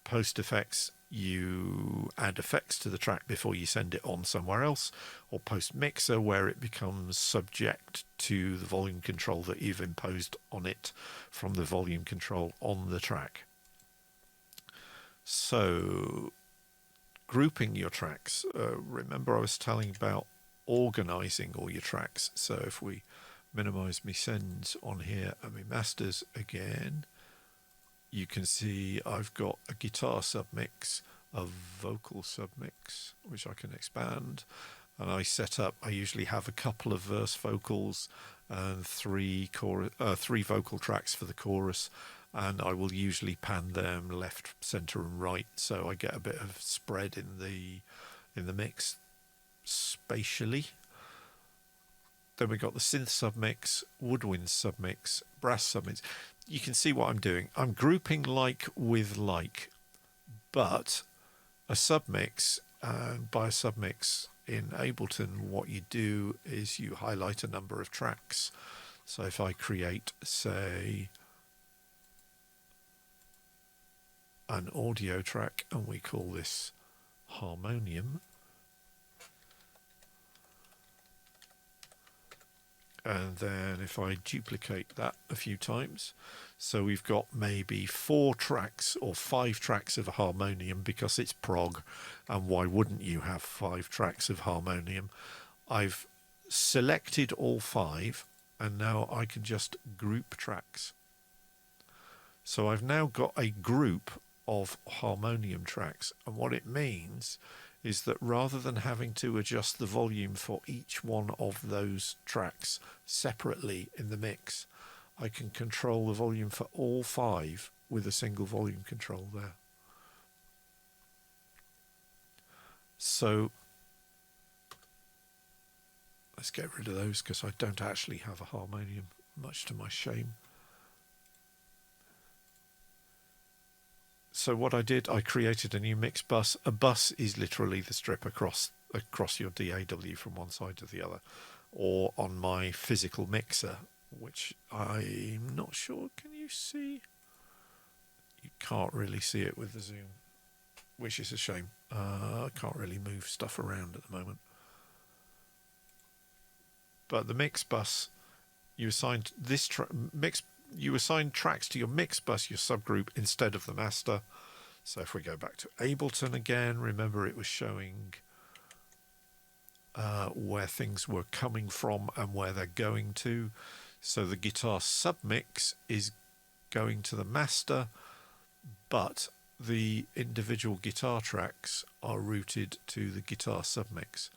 Post effects, you add effects to the track before you send it on somewhere else. Or post mixer, where it becomes subject to the volume control that you've imposed on it from the volume control on the track. So grouping your tracks. Remember I was telling about organizing all your tracks. So if we minimize my sends on here and my masters again, you can see I've got a guitar submix, a vocal submix, which I can expand. And I usually have a couple of verse vocals and three vocal tracks for the chorus. And I will usually pan them left, center, and right, so I get a bit of spread in the mix spatially. Then we got the synth submix, woodwind submix, brass submix. You can see what I'm doing. I'm grouping like with like, but a submix, and by a submix in Ableton, what you do is you highlight a number of tracks. So if I create, say, an audio track, and we call this harmonium, and then if I duplicate that a few times, so we've got maybe 4 tracks or 5 tracks of a harmonium because it's prog, and why wouldn't you have 5 tracks of harmonium? I've selected all 5, and now I can just group tracks. So I've now got a group of harmonium tracks, and what it means is that rather than having to adjust the volume for each one of those tracks separately in the mix, I can control the volume for all 5 with a single volume control there. So let's get rid of those because I don't actually have a harmonium, much to my shame. So what I did, I created a new mix bus. A bus is literally the strip across your DAW from one side to the other, or on my physical mixer, which I'm not sure. Can you see? You can't really see it with the zoom, which is a shame. I can't really move stuff around at the moment. But the mix bus, you assigned this you assign tracks to your mix bus, your subgroup, instead of the master. So if we go back to Ableton again, remember it was showing where things were coming from and where they're going to. So the guitar submix is going to the master, but the individual guitar tracks are routed to the guitar submix.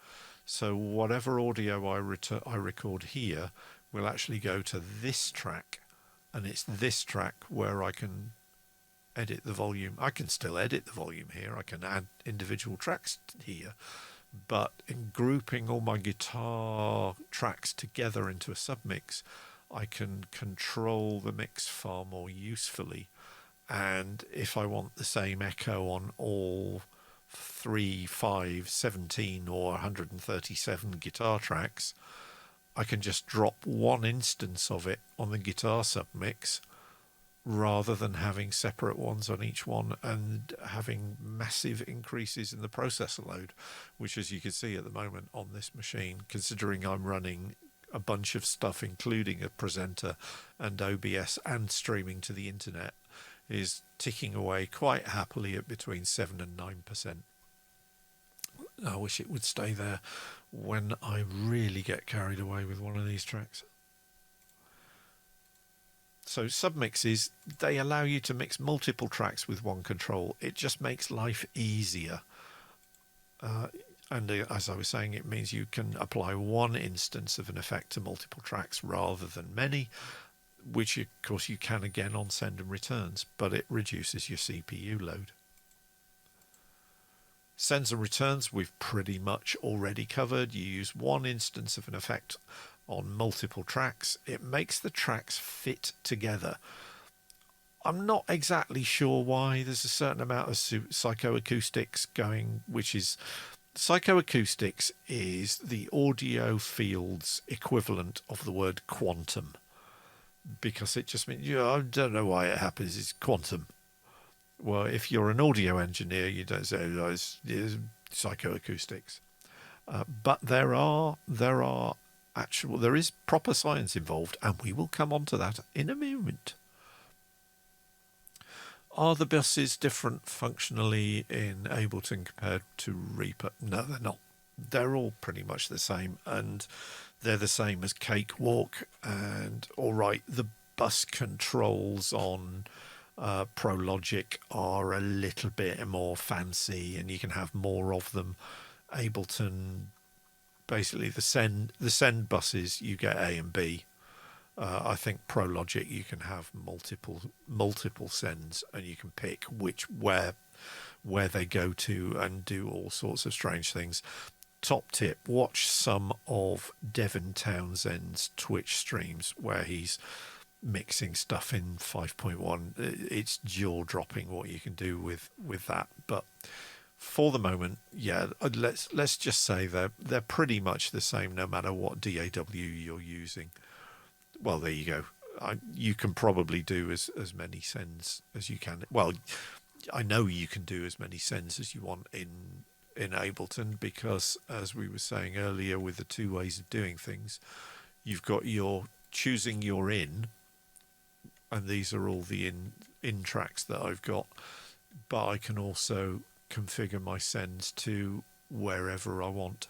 So whatever audio I record here will actually go to this track. And it's this track where I can edit the volume. I can still edit the volume here. I can add individual tracks here. But in grouping all my guitar tracks together into a submix, I can control the mix far more usefully. And if I want the same echo on all 3, 5, 17 or 137 guitar tracks, I can just drop one instance of it on the guitar submix rather than having separate ones on each one and having massive increases in the processor load, which, as you can see at the moment on this machine, considering I'm running a bunch of stuff, including a presenter and OBS and streaming to the internet, is ticking away quite happily at between 7 and 9%. I wish it would stay there when I really get carried away with one of these tracks. So submixes, they allow you to mix multiple tracks with one control. It just makes life easier. And as I was saying, it means you can apply one instance of an effect to multiple tracks rather than many, which of course you can again on send and returns, but it reduces your CPU load. Sends and returns we've pretty much already covered. You use one instance of an effect on multiple tracks. It makes the tracks fit together. I'm not exactly sure why. There's a certain amount of psychoacoustics going, which is Psychoacoustics is the audio field's equivalent of the word quantum, because it just means, I don't know why it happens, it's quantum. Well, if you're an audio engineer, you don't say, it's psychoacoustics. But there is proper science involved, and we will come on to that in a moment. Are the buses different functionally in Ableton compared to Reaper? No, they're not. They're all pretty much the same, and they're the same as Cakewalk. And all right, the bus controls on Pro Logic are a little bit more fancy, and you can have more of them. Ableton, basically the send buses, you get A and B. I think Pro Logic, you can have multiple sends, and you can pick where they go to and do all sorts of strange things. Top tip: watch some of Devin Townsend's Twitch streams where he's mixing stuff in 5.1. It's jaw dropping what you can do with that. But for the moment, yeah, let's just say they're pretty much the same no matter what DAW you're using. Well, there you go. You can probably do as many sends as you can. Well, I know you can do as many sends as you want in Ableton, because as we were saying earlier, with the two ways of doing things, you've got your choosing your in, and these are all the in tracks that I've got, but I can also configure my sends to wherever I want.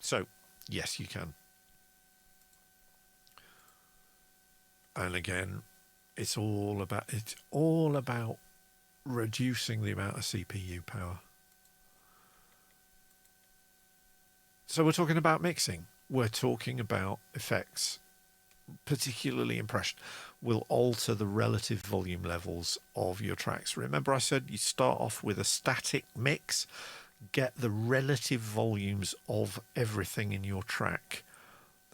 So yes, you can. And again, it's all about reducing the amount of CPU power. So we're talking about mixing. We're talking about effects, particularly impression, will alter the relative volume levels of your tracks. Remember I said you start off with a static mix, get the relative volumes of everything in your track,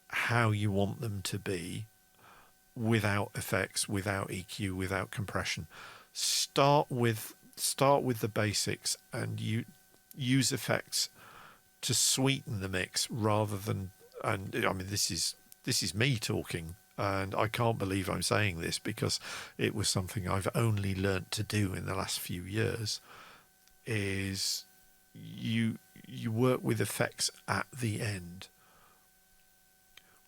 how you want them to be, without effects, without EQ, without compression. Start with the basics, and you use effects to sweeten the mix rather than, and I mean, this is me talking, and I can't believe I'm saying this because it was something I've only learnt to do in the last few years, is you work with effects at the end.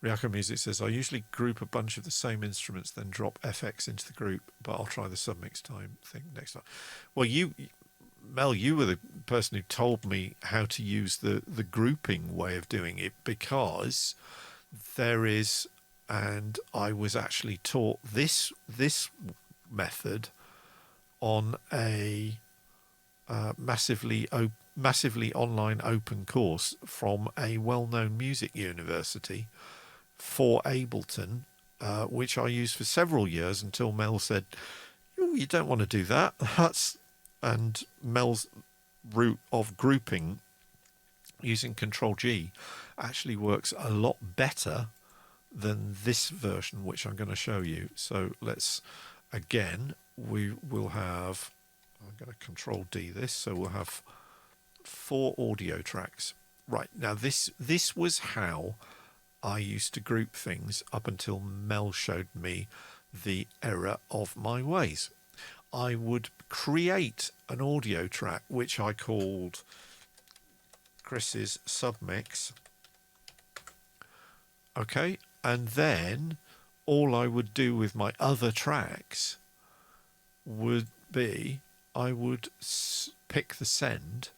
Ryako Music says, I usually group a bunch of the same instruments, then drop FX into the group, but I'll try the submix time thing next time. Well, Mel, you were the person who told me how to use the grouping way of doing it, because there is, and I was actually taught this method on a massively online open course from a well-known music university for Ableton, which I used for several years until Mel said, you don't want to do that. And Mel's route of grouping using Control-G actually works a lot better than this version, which I'm going to show you. So let's, again, we will have, I'm going to Control-D this, so we'll have 4 audio tracks. Right, now this was how I used to group things up until Mel showed me the error of my ways. I would create an audio track which I called Chris's submix. Okay, and then all I would do with my other tracks would be I would pick the send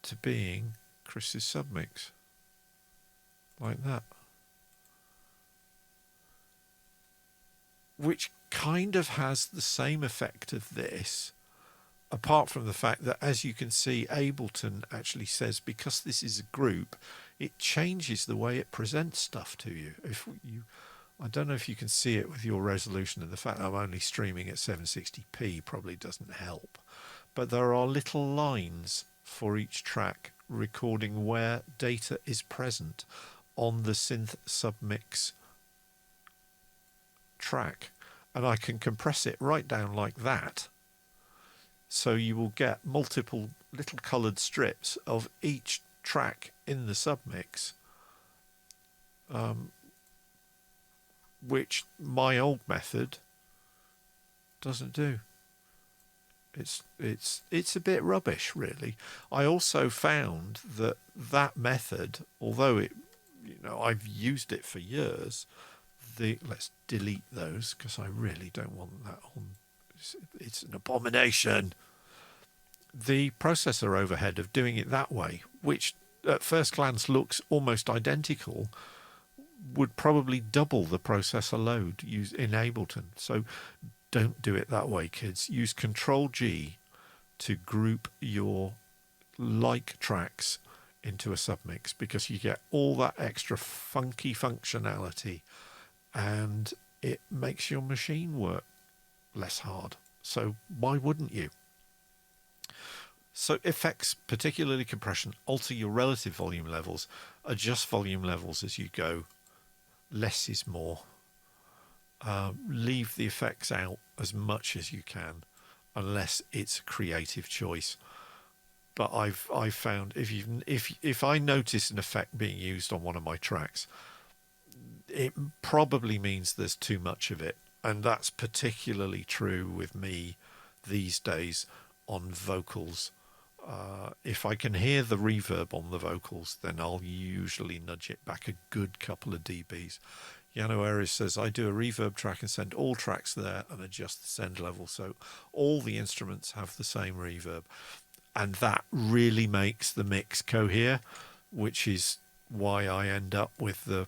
to being Chris's submix. Like that. Which kind of has the same effect of this, apart from the fact that, as you can see, Ableton actually says, because this is a group, it changes the way it presents stuff to you. I don't know if you can see it with your resolution, and the fact that I'm only streaming at 760p probably doesn't help. But there are little lines for each track recording where data is present on the synth submix track, and I can compress it right down like that, So you will get multiple little coloured strips of each track in the submix, which my old method doesn't do. It's a bit rubbish, really. I also found that method, although I've used it for years. Let's delete those because I really don't want that on. It's an abomination. The processor overhead of doing it that way, which at first glance looks almost identical, would probably double the processor load used in Ableton. So don't do it that way, kids. Use Control-G to group your like tracks into a submix, because you get all that extra funky functionality and it makes your machine work less hard. So why wouldn't you? So effects, particularly compression, alter your relative volume levels, adjust volume levels as you go. Less is more. Leave the effects out as much as you can, unless it's a creative choice. But I've found if I notice an effect being used on one of my tracks, it probably means there's too much of it, and that's particularly true with me these days on vocals. If I can hear the reverb on the vocals, then I'll usually nudge it back a good couple of dBs. Yano Aries says, I do a reverb track and send all tracks there and adjust the send level so all the instruments have the same reverb. And that really makes the mix cohere, which is why I end up with the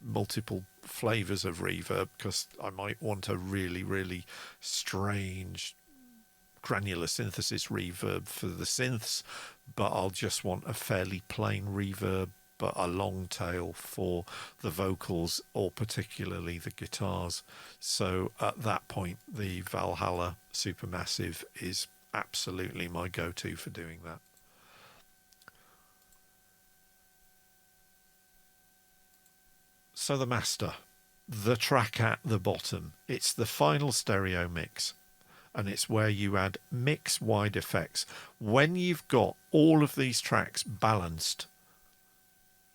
multiple flavors of reverb, because I might want a really, really strange granular synthesis reverb for the synths, but I'll just want a fairly plain reverb but a long tail for the vocals, or particularly the guitars. So at that point, the Valhalla Supermassive is absolutely my go-to for doing that. So the master, the track at the bottom, it's the final stereo mix, and it's where you add mix wide effects. When you've got all of these tracks balanced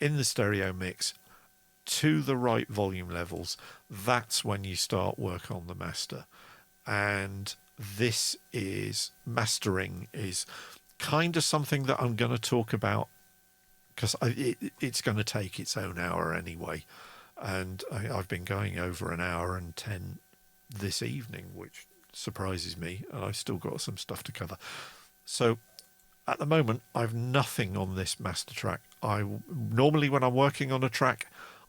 in the stereo mix to the right volume levels, that's when you start work on the master. And this is, mastering is kind of something that I'm going to talk about, because it's going to take its own hour anyway. And I've been going over an hour and 10 this evening, which surprises me, and I've still got some stuff to cover. So at the moment, I've nothing on this master track. Normally when I'm working on a track,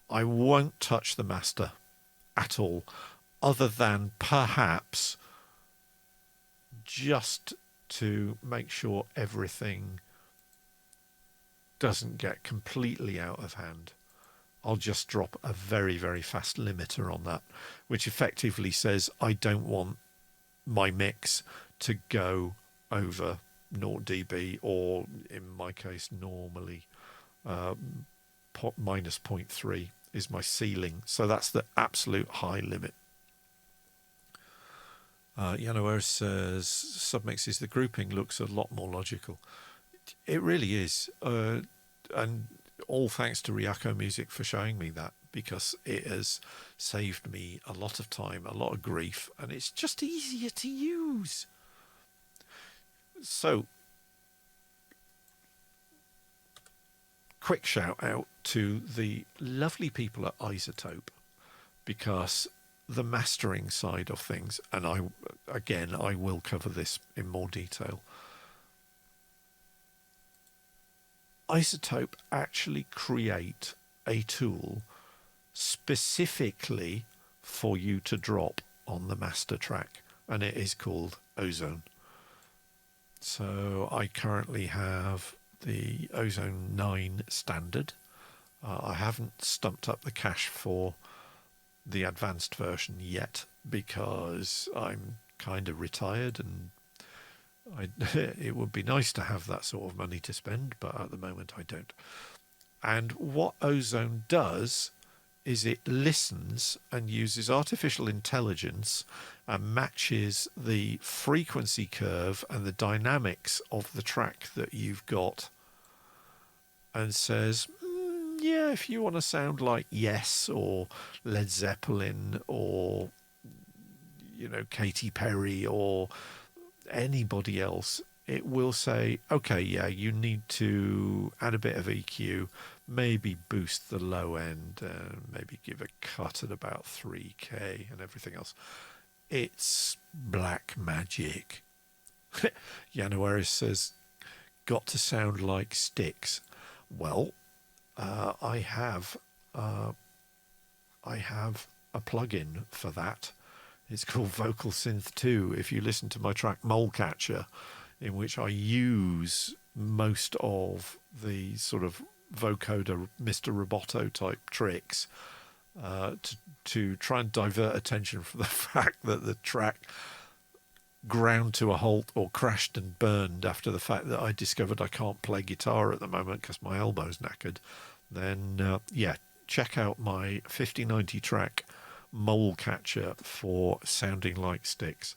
I won't touch the master at all, other than perhaps just to make sure everything doesn't get completely out of hand. I'll just drop a very, very fast limiter on that, which effectively says I don't want my mix to go over 0 dB, or in my case normally minus 0.3 is my ceiling. So that's the absolute high limit. Yano says submixes, the grouping looks a lot more logical. It really is, and all thanks to Ryako Music for showing me that, because it has saved me a lot of time, a lot of grief, and it's just easier to use. So, quick shout out to the lovely people at iZotope, because the mastering side of things, and I will cover this in more detail. iZotope actually create a tool specifically for you to drop on the master track, and it is called Ozone. So I currently have the Ozone 9 standard. I haven't stumped up the cache for the advanced version yet, because I'm kind of retired, and it would be nice to have that sort of money to spend, but at the moment I don't. And what Ozone does is it listens and uses artificial intelligence and matches the frequency curve and the dynamics of the track that you've got and says, yeah, if you want to sound like Yes or Led Zeppelin or, Katy Perry or anybody else, it will say, okay, yeah, you need to add a bit of EQ, maybe boost the low end, maybe give a cut at about 3K and everything else. It's black magic. Januaris says, got to sound like Styx. Well, I have a plugin for that. It's called Vocal Synth 2. If you listen to my track Mole Catcher, in which I use most of the sort of vocoder Mr. Roboto type tricks to try and divert attention from the fact that the track ground to a halt or crashed and burned after the fact that I discovered I can't play guitar at the moment because my elbow's knackered, then check out my 5090 track Mole Catcher for sounding like Styx.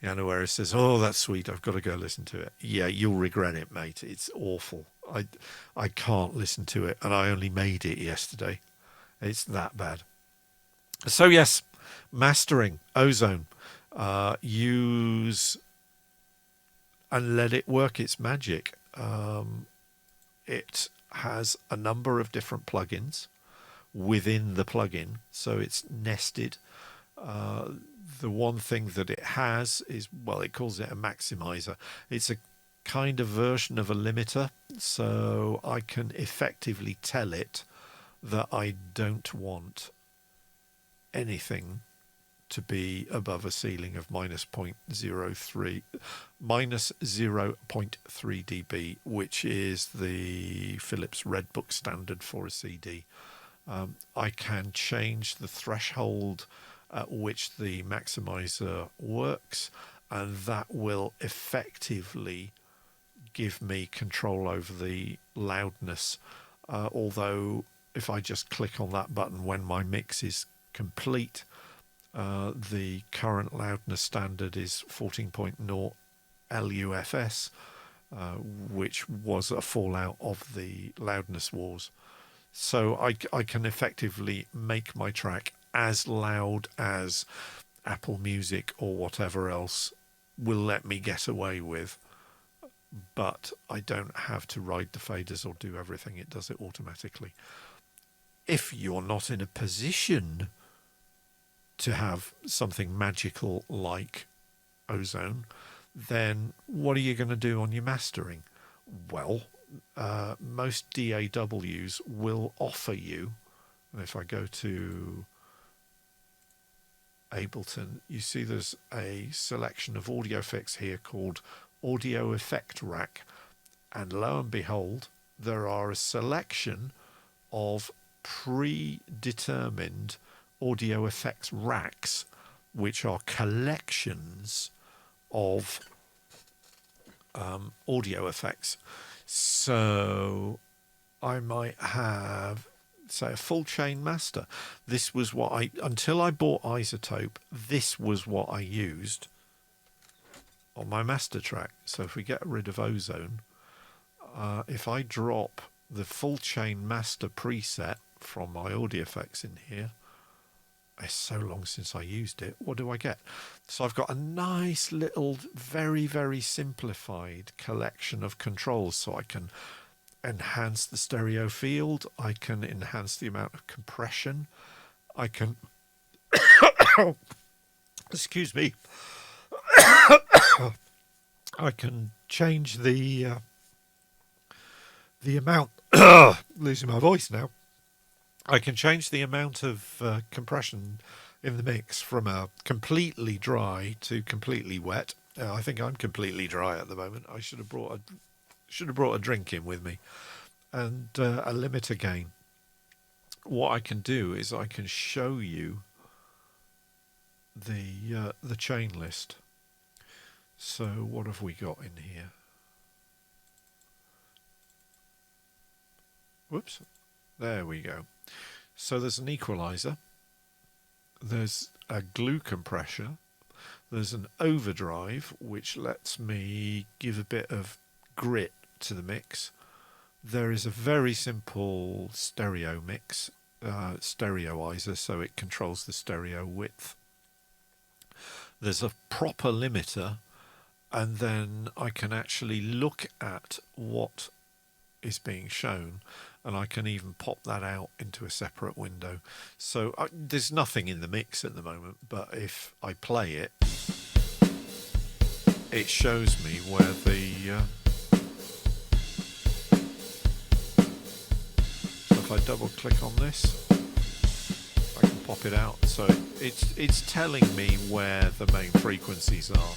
January says, oh, that's sweet, I've got to go listen to it. Yeah, you'll regret it, mate. It's awful. I can't listen to it, and I only made it yesterday. It's that bad. So yes, mastering Ozone. Use and let it work its magic. It has a number of different plugins within the plugin, so it's nested. The one thing that it has is, well, it calls it a maximizer. It's a kind of version of a limiter, so I can effectively tell it that I don't want anything to be above a ceiling of minus 0.03 dB, which is the Philips Redbook standard for a CD. I can change the threshold at which the maximizer works, and that will effectively give me control over the loudness. Although if I just click on that button when my mix is complete, the current loudness standard is 14.0 LUFS, which was a fallout of the loudness wars. So I can effectively make my track as loud as Apple Music or whatever else will let me get away with, but I don't have to ride the faders or do everything. It does it automatically. If you're not in a position to have something magical like Ozone, then what are you going to do on your mastering? Well, most DAWs will offer you, and if I go to Ableton, you see there's a selection of audio effects here called Audio Effect Rack, and lo and behold, there are a selection of predetermined audio effects racks, which are collections of audio effects. So I might have, say, a full chain master. This was what until I bought Isotope, this was what I used on my master track. So if we get rid of Ozone, if I drop the full chain master preset from my audio effects in here, it's so long since I used it, what do I get? So I've got a nice little, very, very simplified collection of controls. So I can enhance the stereo field, I can enhance the amount of compression, I can excuse me, I can change the amount losing my voice now. I can change the amount of compression in the mix from a completely dry to completely wet. I think I'm completely dry at the moment. I should have brought a drink in with me, and a limiter gain. What I can do is I can show you the chain list. So what have we got in here? Whoops, There we go. So there's an equalizer, there's a glue compressor, there's an overdrive, which lets me give a bit of grit to the mix. There is a very simple stereo mix, stereoizer, so it controls the stereo width. There's a proper limiter, and then I can actually look at what is being shown, and I can even pop that out into a separate window. So there's nothing in the mix at the moment, but if I play it, it shows me where the so if I double click on this, I can pop it out. So it's telling me where the main frequencies are.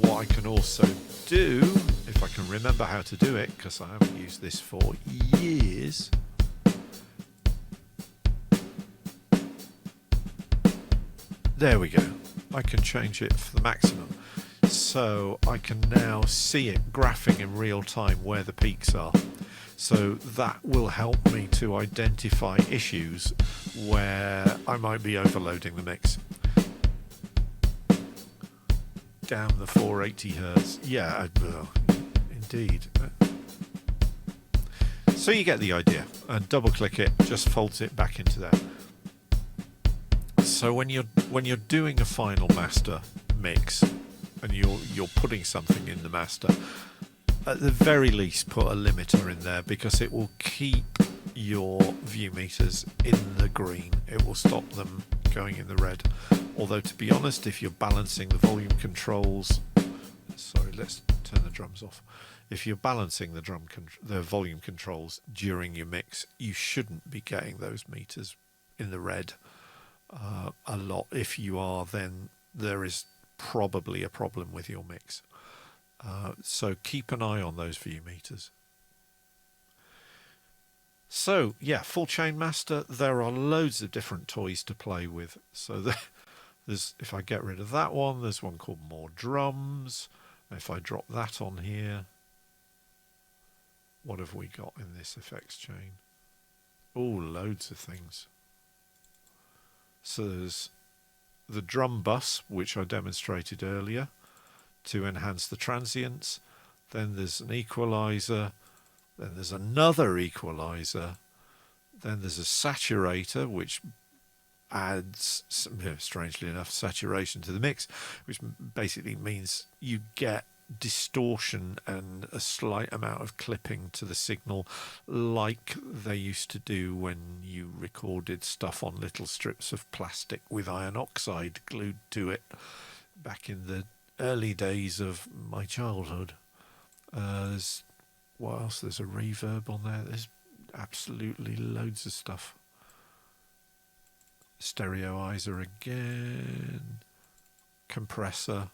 What I can also do, if I can remember how to do it, because I haven't used this for years, there we go. I can change it for the maximum. So I can now see it graphing in real time where the peaks are. So that will help me to identify issues where I might be overloading the mix. Damn the 480 hertz. Yeah, indeed. So you get the idea. And double click it, just folds it back into there. So when you're doing a final master mix and you're putting something in the master, at the very least put a limiter in there, because it will keep your view meters in the green. It will stop them going in the red. Although, to be honest, if you're balancing the volume controls, sorry, let's turn the drums off. If you're balancing the volume controls during your mix, you shouldn't be getting those meters in the red a lot. If you are, then there is probably a problem with your mix. So keep an eye on those view meters. So yeah, full chain master, there are loads of different toys to play with. So there's, if I get rid of that one, there's one called more drums. If I drop that on here, what have we got in this effects chain? Oh, loads of things. So there's the drum bus, which I demonstrated earlier, to enhance the transients. Then there's an equalizer. Then there's another equalizer. Then there's a saturator, which adds, strangely enough, saturation to the mix, which basically means you get distortion and a slight amount of clipping to the signal, like they used to do when you recorded stuff on little strips of plastic with iron oxide glued to it back in the early days of my childhood. There's what else? There's a reverb on there. There's absolutely loads of stuff. Stereoizer again, compressor,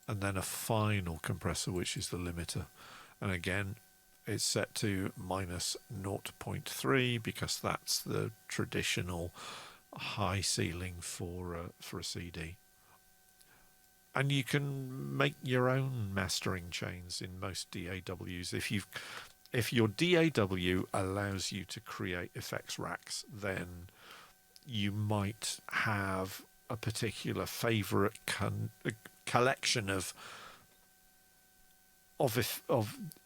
and then a final compressor, which is the limiter. And again, it's set to minus 0.3 because that's the traditional high ceiling for a CD. And you can make your own mastering chains in most DAWs. If your DAW allows you to create effects racks, then you might have a particular favorite collection of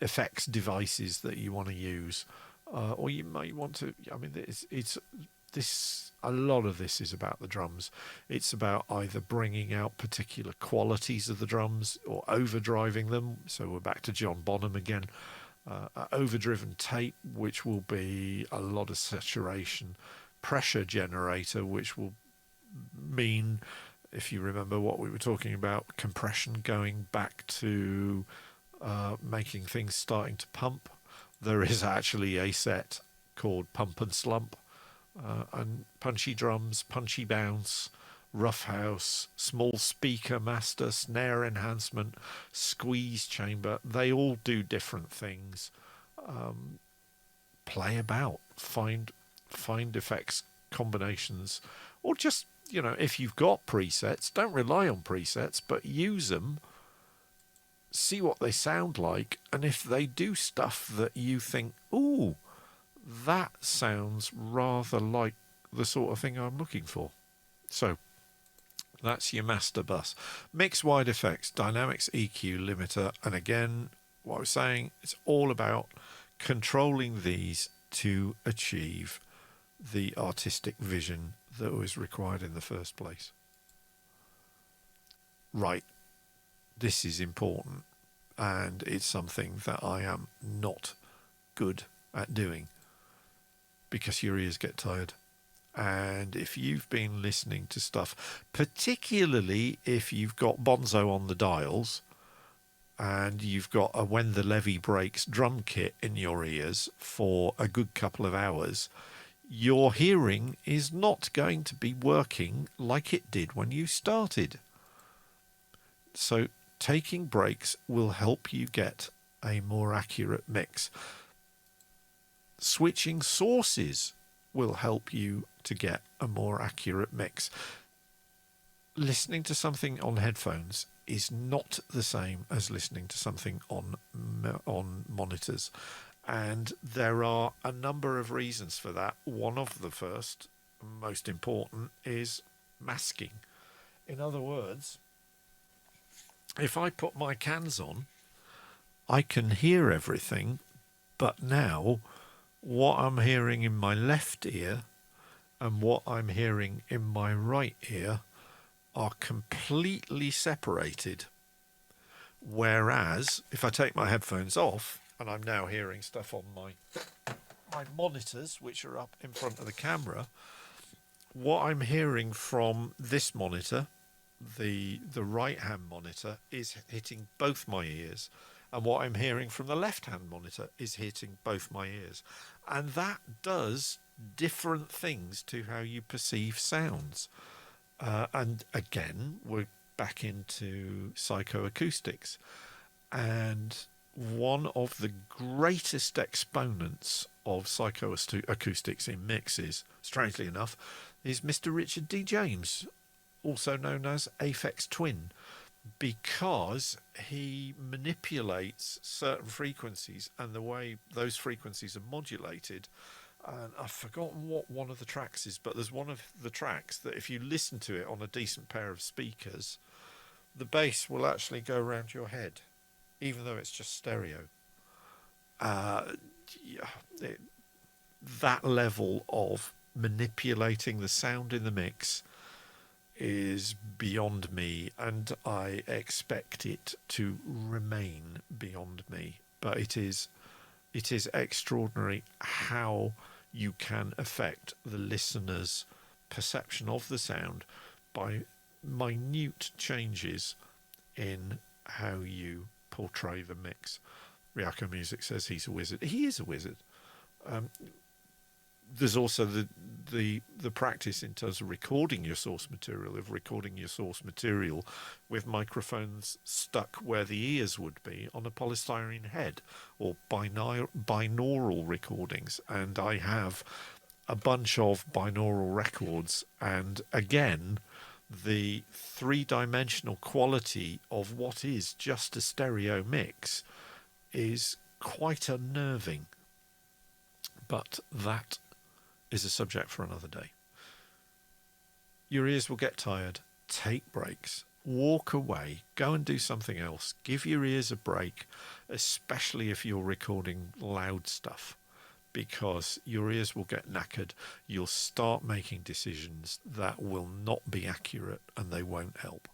effects devices that you want to use, or you might want to. I mean, it's this. A lot of this is about the drums. It's about either bringing out particular qualities of the drums or overdriving them. So we're back to John Bonham again. Overdriven tape, which will be a lot of saturation. Pressure generator, which will mean, if you remember what we were talking about, compression going back to making things starting to pump. There is actually a set called Pump and Slump, and punchy drums, punchy bounce, rough house, small speaker master, snare enhancement, squeeze chamber. They all do different things. Play about, find effects combinations, or just, if you've got presets, don't rely on presets, but use them see what they sound like, and if they do stuff that you think, ooh, that sounds rather like the sort of thing I'm looking for. So that's your master bus. Mix, wide effects, dynamics, EQ, limiter, and again, what I was saying, it's all about controlling these to achieve the artistic vision that was required in the first place. Right, this is important, and it's something that I am not good at doing because your ears get tired. And if you've been listening to stuff, particularly if you've got Bonzo on the dials and you've got a When the Levee Breaks drum kit in your ears for a good couple of hours, your hearing is not going to be working like it did when you started. So taking breaks will help you get a more accurate mix. Switching sources will help you to get a more accurate mix. Listening to something on headphones is not the same as listening to something on monitors, and there are a number of reasons for that. One of the first, most important, is masking. In other words, if I put my cans on, I can hear everything, but now what I'm hearing in my left ear and what I'm hearing in my right ear are completely separated. Whereas if I take my headphones off, and I'm now hearing stuff on my monitors, which are up in front of the camera, what I'm hearing from this monitor, the right hand monitor, is hitting both my ears, and what I'm hearing from the left hand monitor is hitting both my ears, and that does different things to how you perceive sounds. And again, we're back into psychoacoustics, and one of the greatest exponents of psychoacoustics in mixes, strangely enough, is Mr. Richard D. James, also known as Aphex Twin, because he manipulates certain frequencies and the way those frequencies are modulated. And I've forgotten what one of the tracks is, but there's one of the tracks that if you listen to it on a decent pair of speakers, the bass will actually go around your head, even though it's just stereo. That level of manipulating the sound in the mix is beyond me, and I expect it to remain beyond me. But it is extraordinary how you can affect the listener's perception of the sound by minute changes in how you portray the mix. Ryako Music says he's a wizard. He is a wizard. There's also the practice in terms of recording your source material, with microphones stuck where the ears would be on a polystyrene head, or binaural recordings. And I have a bunch of binaural records, and again, the three-dimensional quality of what is just a stereo mix is quite unnerving. But that is a subject for another day. Your ears will get tired. Take breaks. Walk away. Go and do something else. Give your ears a break, especially if you're recording loud stuff, because your ears will get knackered. You'll start making decisions that will not be accurate, and they won't help.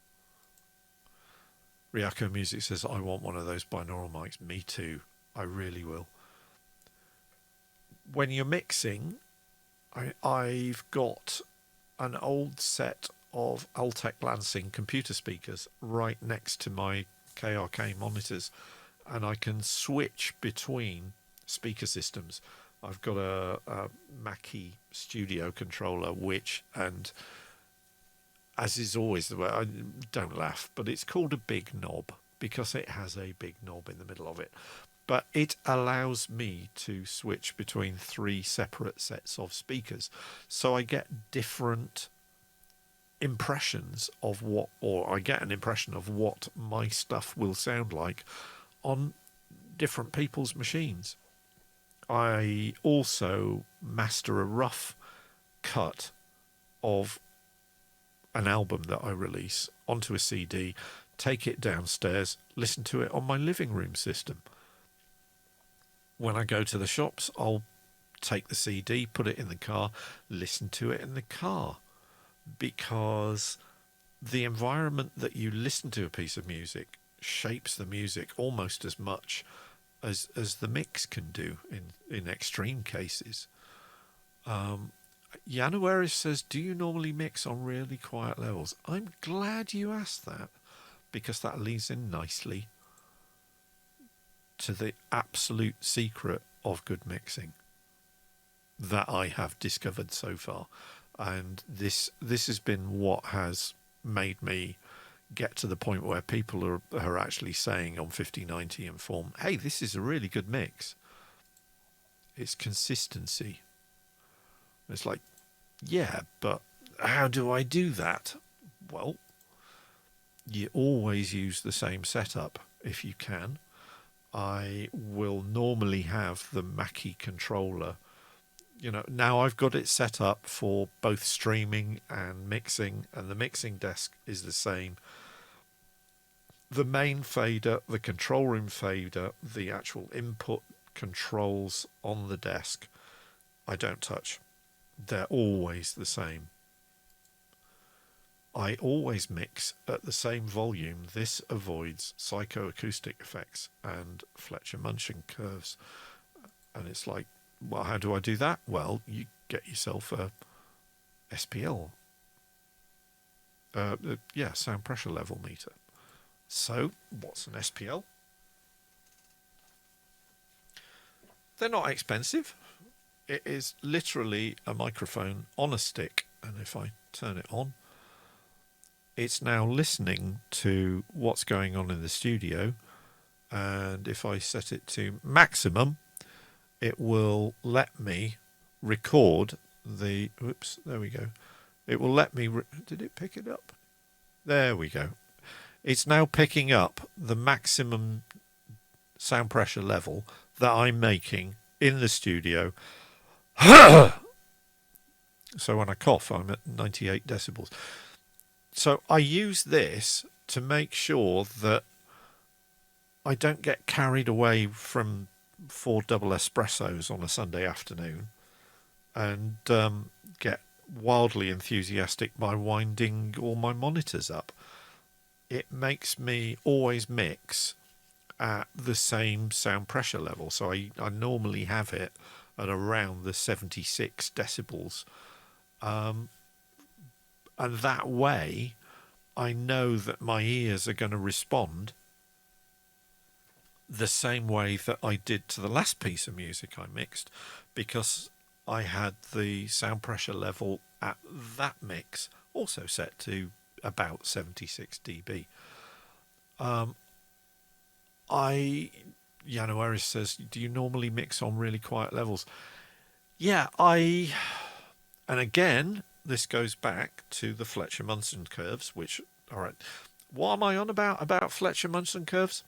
Ryako Music says, I want one of those binaural mics. Me too. I really will. When you're mixing, I've got an old set of Altec Lansing computer speakers right next to my KRK monitors, and I can switch between speaker systems. I've got a Mackie Studio controller, and as is always the way, I don't laugh, but it's called a big knob because it has a big knob in the middle of it. But it allows me to switch between three separate sets of speakers. So I get different impressions of what, or I get an impression of what my stuff will sound like on different people's machines. I also master a rough cut of an album that I release onto a CD, take it downstairs, listen to it on my living room system. When I go to the shops, I'll take the CD, put it in the car, listen to it in the car, because the environment that you listen to a piece of music shapes the music almost as much as the mix can do in extreme cases. January says, do you normally mix on really quiet levels? I'm glad you asked that, because that leads in nicely to the absolute secret of good mixing that I have discovered so far. And this has been what has made me get to the point where people are actually saying on 5090 and Form, hey, this is a really good mix. It's consistency. It's like, yeah, but how do I do that? Well, you always use the same setup if you can. I will normally have the Mackie controller. You know, now I've got it set up for both streaming and mixing, and the mixing desk is the same. The main fader, the control room fader, the actual input controls on the desk, I don't touch. They're always the same. I always mix at the same volume. This avoids psychoacoustic effects and Fletcher-Munson curves. And it's like, well, how do I do that? Well, you get yourself a SPL. Sound pressure level meter. So, what's an SPL? They're not expensive. It is literally a microphone on a stick, and if I turn it on, it's now listening to what's going on in the studio, and if I set it to maximum, it will let me record the... Oops, there we go. It will let me... Did it pick it up? There we go. It's now picking up the maximum sound pressure level that I'm making in the studio. So when I cough, I'm at 98 decibels. So I use this to make sure that I don't get carried away from 4 double espressos on a Sunday afternoon and get wildly enthusiastic by winding all my monitors up. It makes me always mix at the same sound pressure level. So I normally have it at around the 76 decibels. And that way, I know that my ears are going to respond the same way that I did to the last piece of music I mixed, because I had the sound pressure level at that mix also set to about 76 dB. January says, do you normally mix on really quiet levels? Yeah, and again, this goes back to the Fletcher-Munson curves, which, all right, what am I on about Fletcher-Munson curves?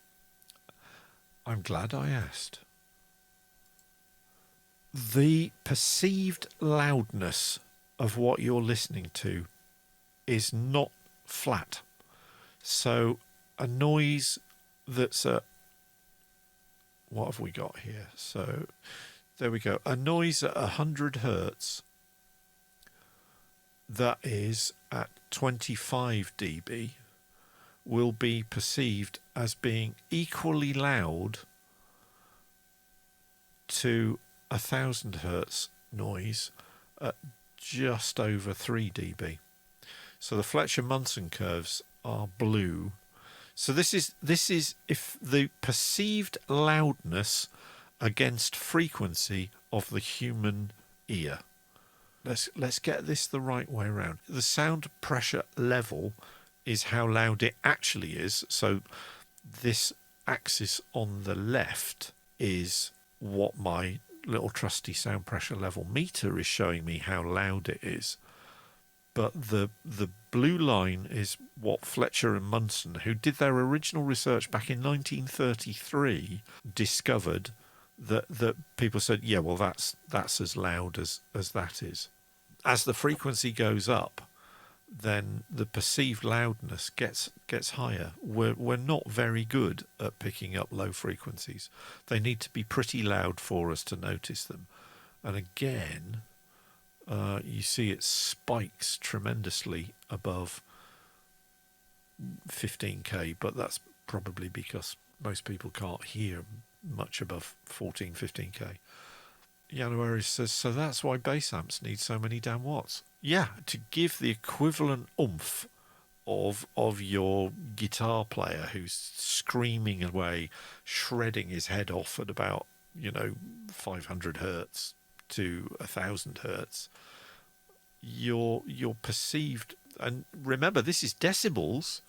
I'm glad I asked. The perceived loudness of what you're listening to is not flat. So a noise that's at, what have we got here? So there we go. A noise at 100 hertz that is at 25 dB will be perceived as being equally loud to 1000 hertz noise at just over 3 dB. So the Fletcher-Munson curves are blue. So this is if the perceived loudness against frequency of the human ear. Let's get this the right way around. The sound pressure level is how loud it actually is. So this axis on the left is what my little trusty sound pressure level meter is showing me how loud it is. But the blue line is what Fletcher and Munson, who did their original research back in 1933, discovered that people said, yeah, well, that's as loud as that is. As the frequency goes up, then the perceived loudness gets higher. We're not very good at picking up low frequencies. They need to be pretty loud for us to notice them. And again, you see it spikes tremendously above 15k, but that's probably because most people can't hear much above 14, 15k. January says, so that's why bass amps need so many damn watts. Yeah, to give the equivalent oomph of your guitar player who's screaming away, shredding his head off at about, 500 hertz to 1,000 hertz. Your perceived, and remember, this is decibels,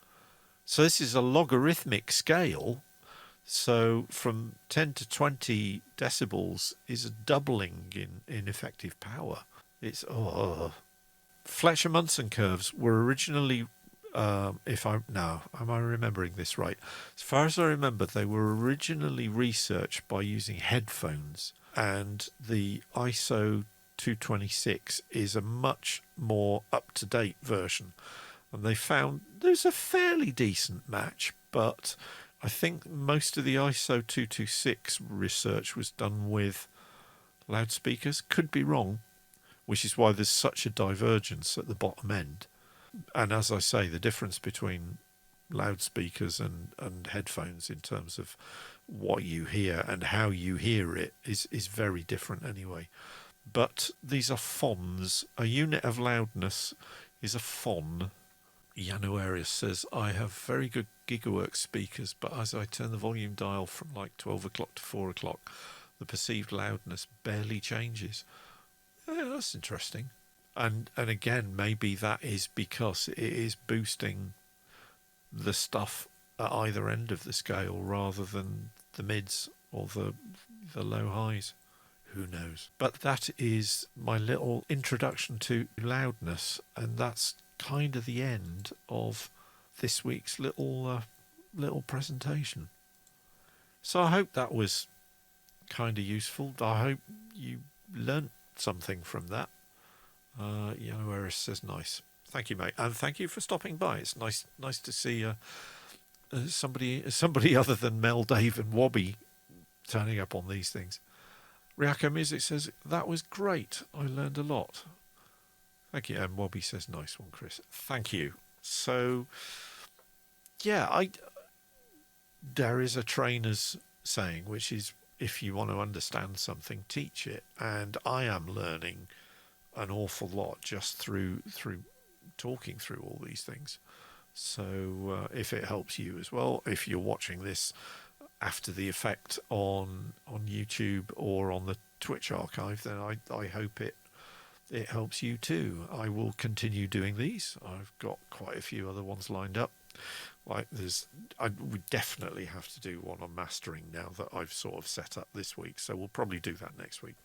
so this is a logarithmic scale. So from 10 to 20 decibels is a doubling in effective power. It's Fletcher Munson curves were originally, am I remembering this right? As far as I remember, they were originally researched by using headphones, and the ISO 226 is a much more up-to-date version. And they found there's a fairly decent match, but I think most of the ISO 226 research was done with loudspeakers. Could be wrong, which is why there's such a divergence at the bottom end. And as I say, the difference between loudspeakers and headphones in terms of what you hear and how you hear it is very different anyway. But these are FONs. A unit of loudness is a FON. Januarius says, I have very good gigaworks speakers, but as I turn the volume dial from like 12 o'clock to 4 o'clock, the perceived loudness barely changes. Yeah, that's interesting. And again, maybe that is because it is boosting the stuff at either end of the scale rather than the mids or the low highs. Who knows? But that is my little introduction to loudness, and that's kind of the end of this week's little presentation. So I hope that was kind of useful. I hope you learnt something from that. Eris says nice. Thank you, mate, and thank you for stopping by. It's nice to see somebody other than Mel, Dave, and Wobby turning up on these things. Ryako Music says that was great. I learned a lot. Thank you. And Wobby says nice one, Chris. Thank you. So, yeah, there is a trainer's saying, which is if you want to understand something, teach it. And I am learning an awful lot just through talking through all these things. So if it helps you as well, if you're watching this after the effect on YouTube or on the Twitch archive, then I hope it helps you too. I will continue doing these. I've got quite a few other ones lined up. Like we definitely have to do one on mastering now that I've sort of set up this week. So we'll probably do that next week.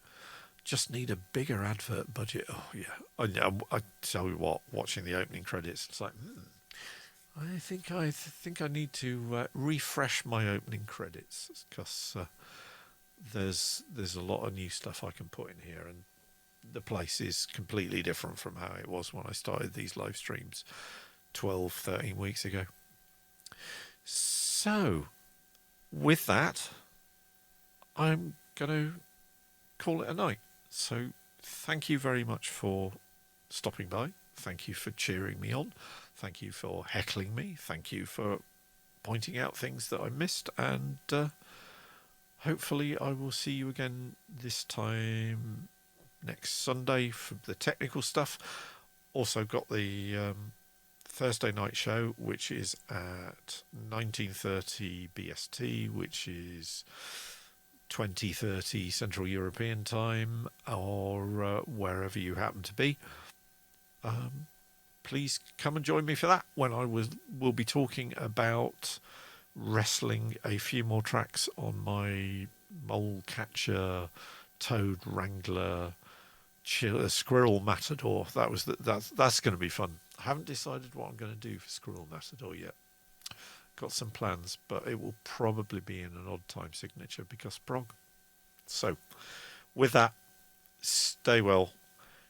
Just need a bigger advert budget. Oh yeah, I tell you what. Watching the opening credits, it's like. I think I need to refresh my opening credits because there's a lot of new stuff I can put in here, and the place is completely different from how it was when I started these live streams 12, 13 weeks ago. So, with that, I'm going to call it a night. So, thank you very much for stopping by. Thank you for cheering me on. Thank you for heckling me. Thank you for pointing out things that I missed. And hopefully I will see you again this time next Sunday for the technical stuff. Also got the Thursday night show, which is at 19:30 BST, which is 20:30 Central European time, or wherever you happen to be. Please come and join me for that when we'll be talking about wrestling a few more tracks on my Mole Catcher, Toad Wrangler Squirrel Matador. That's going to be fun. I haven't decided what I'm going to do for Squirrel Matador yet. Got some plans, but it will probably be in an odd time signature because prog. So, with that, stay well,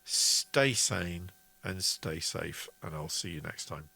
stay sane, and stay safe, and I'll see you next time.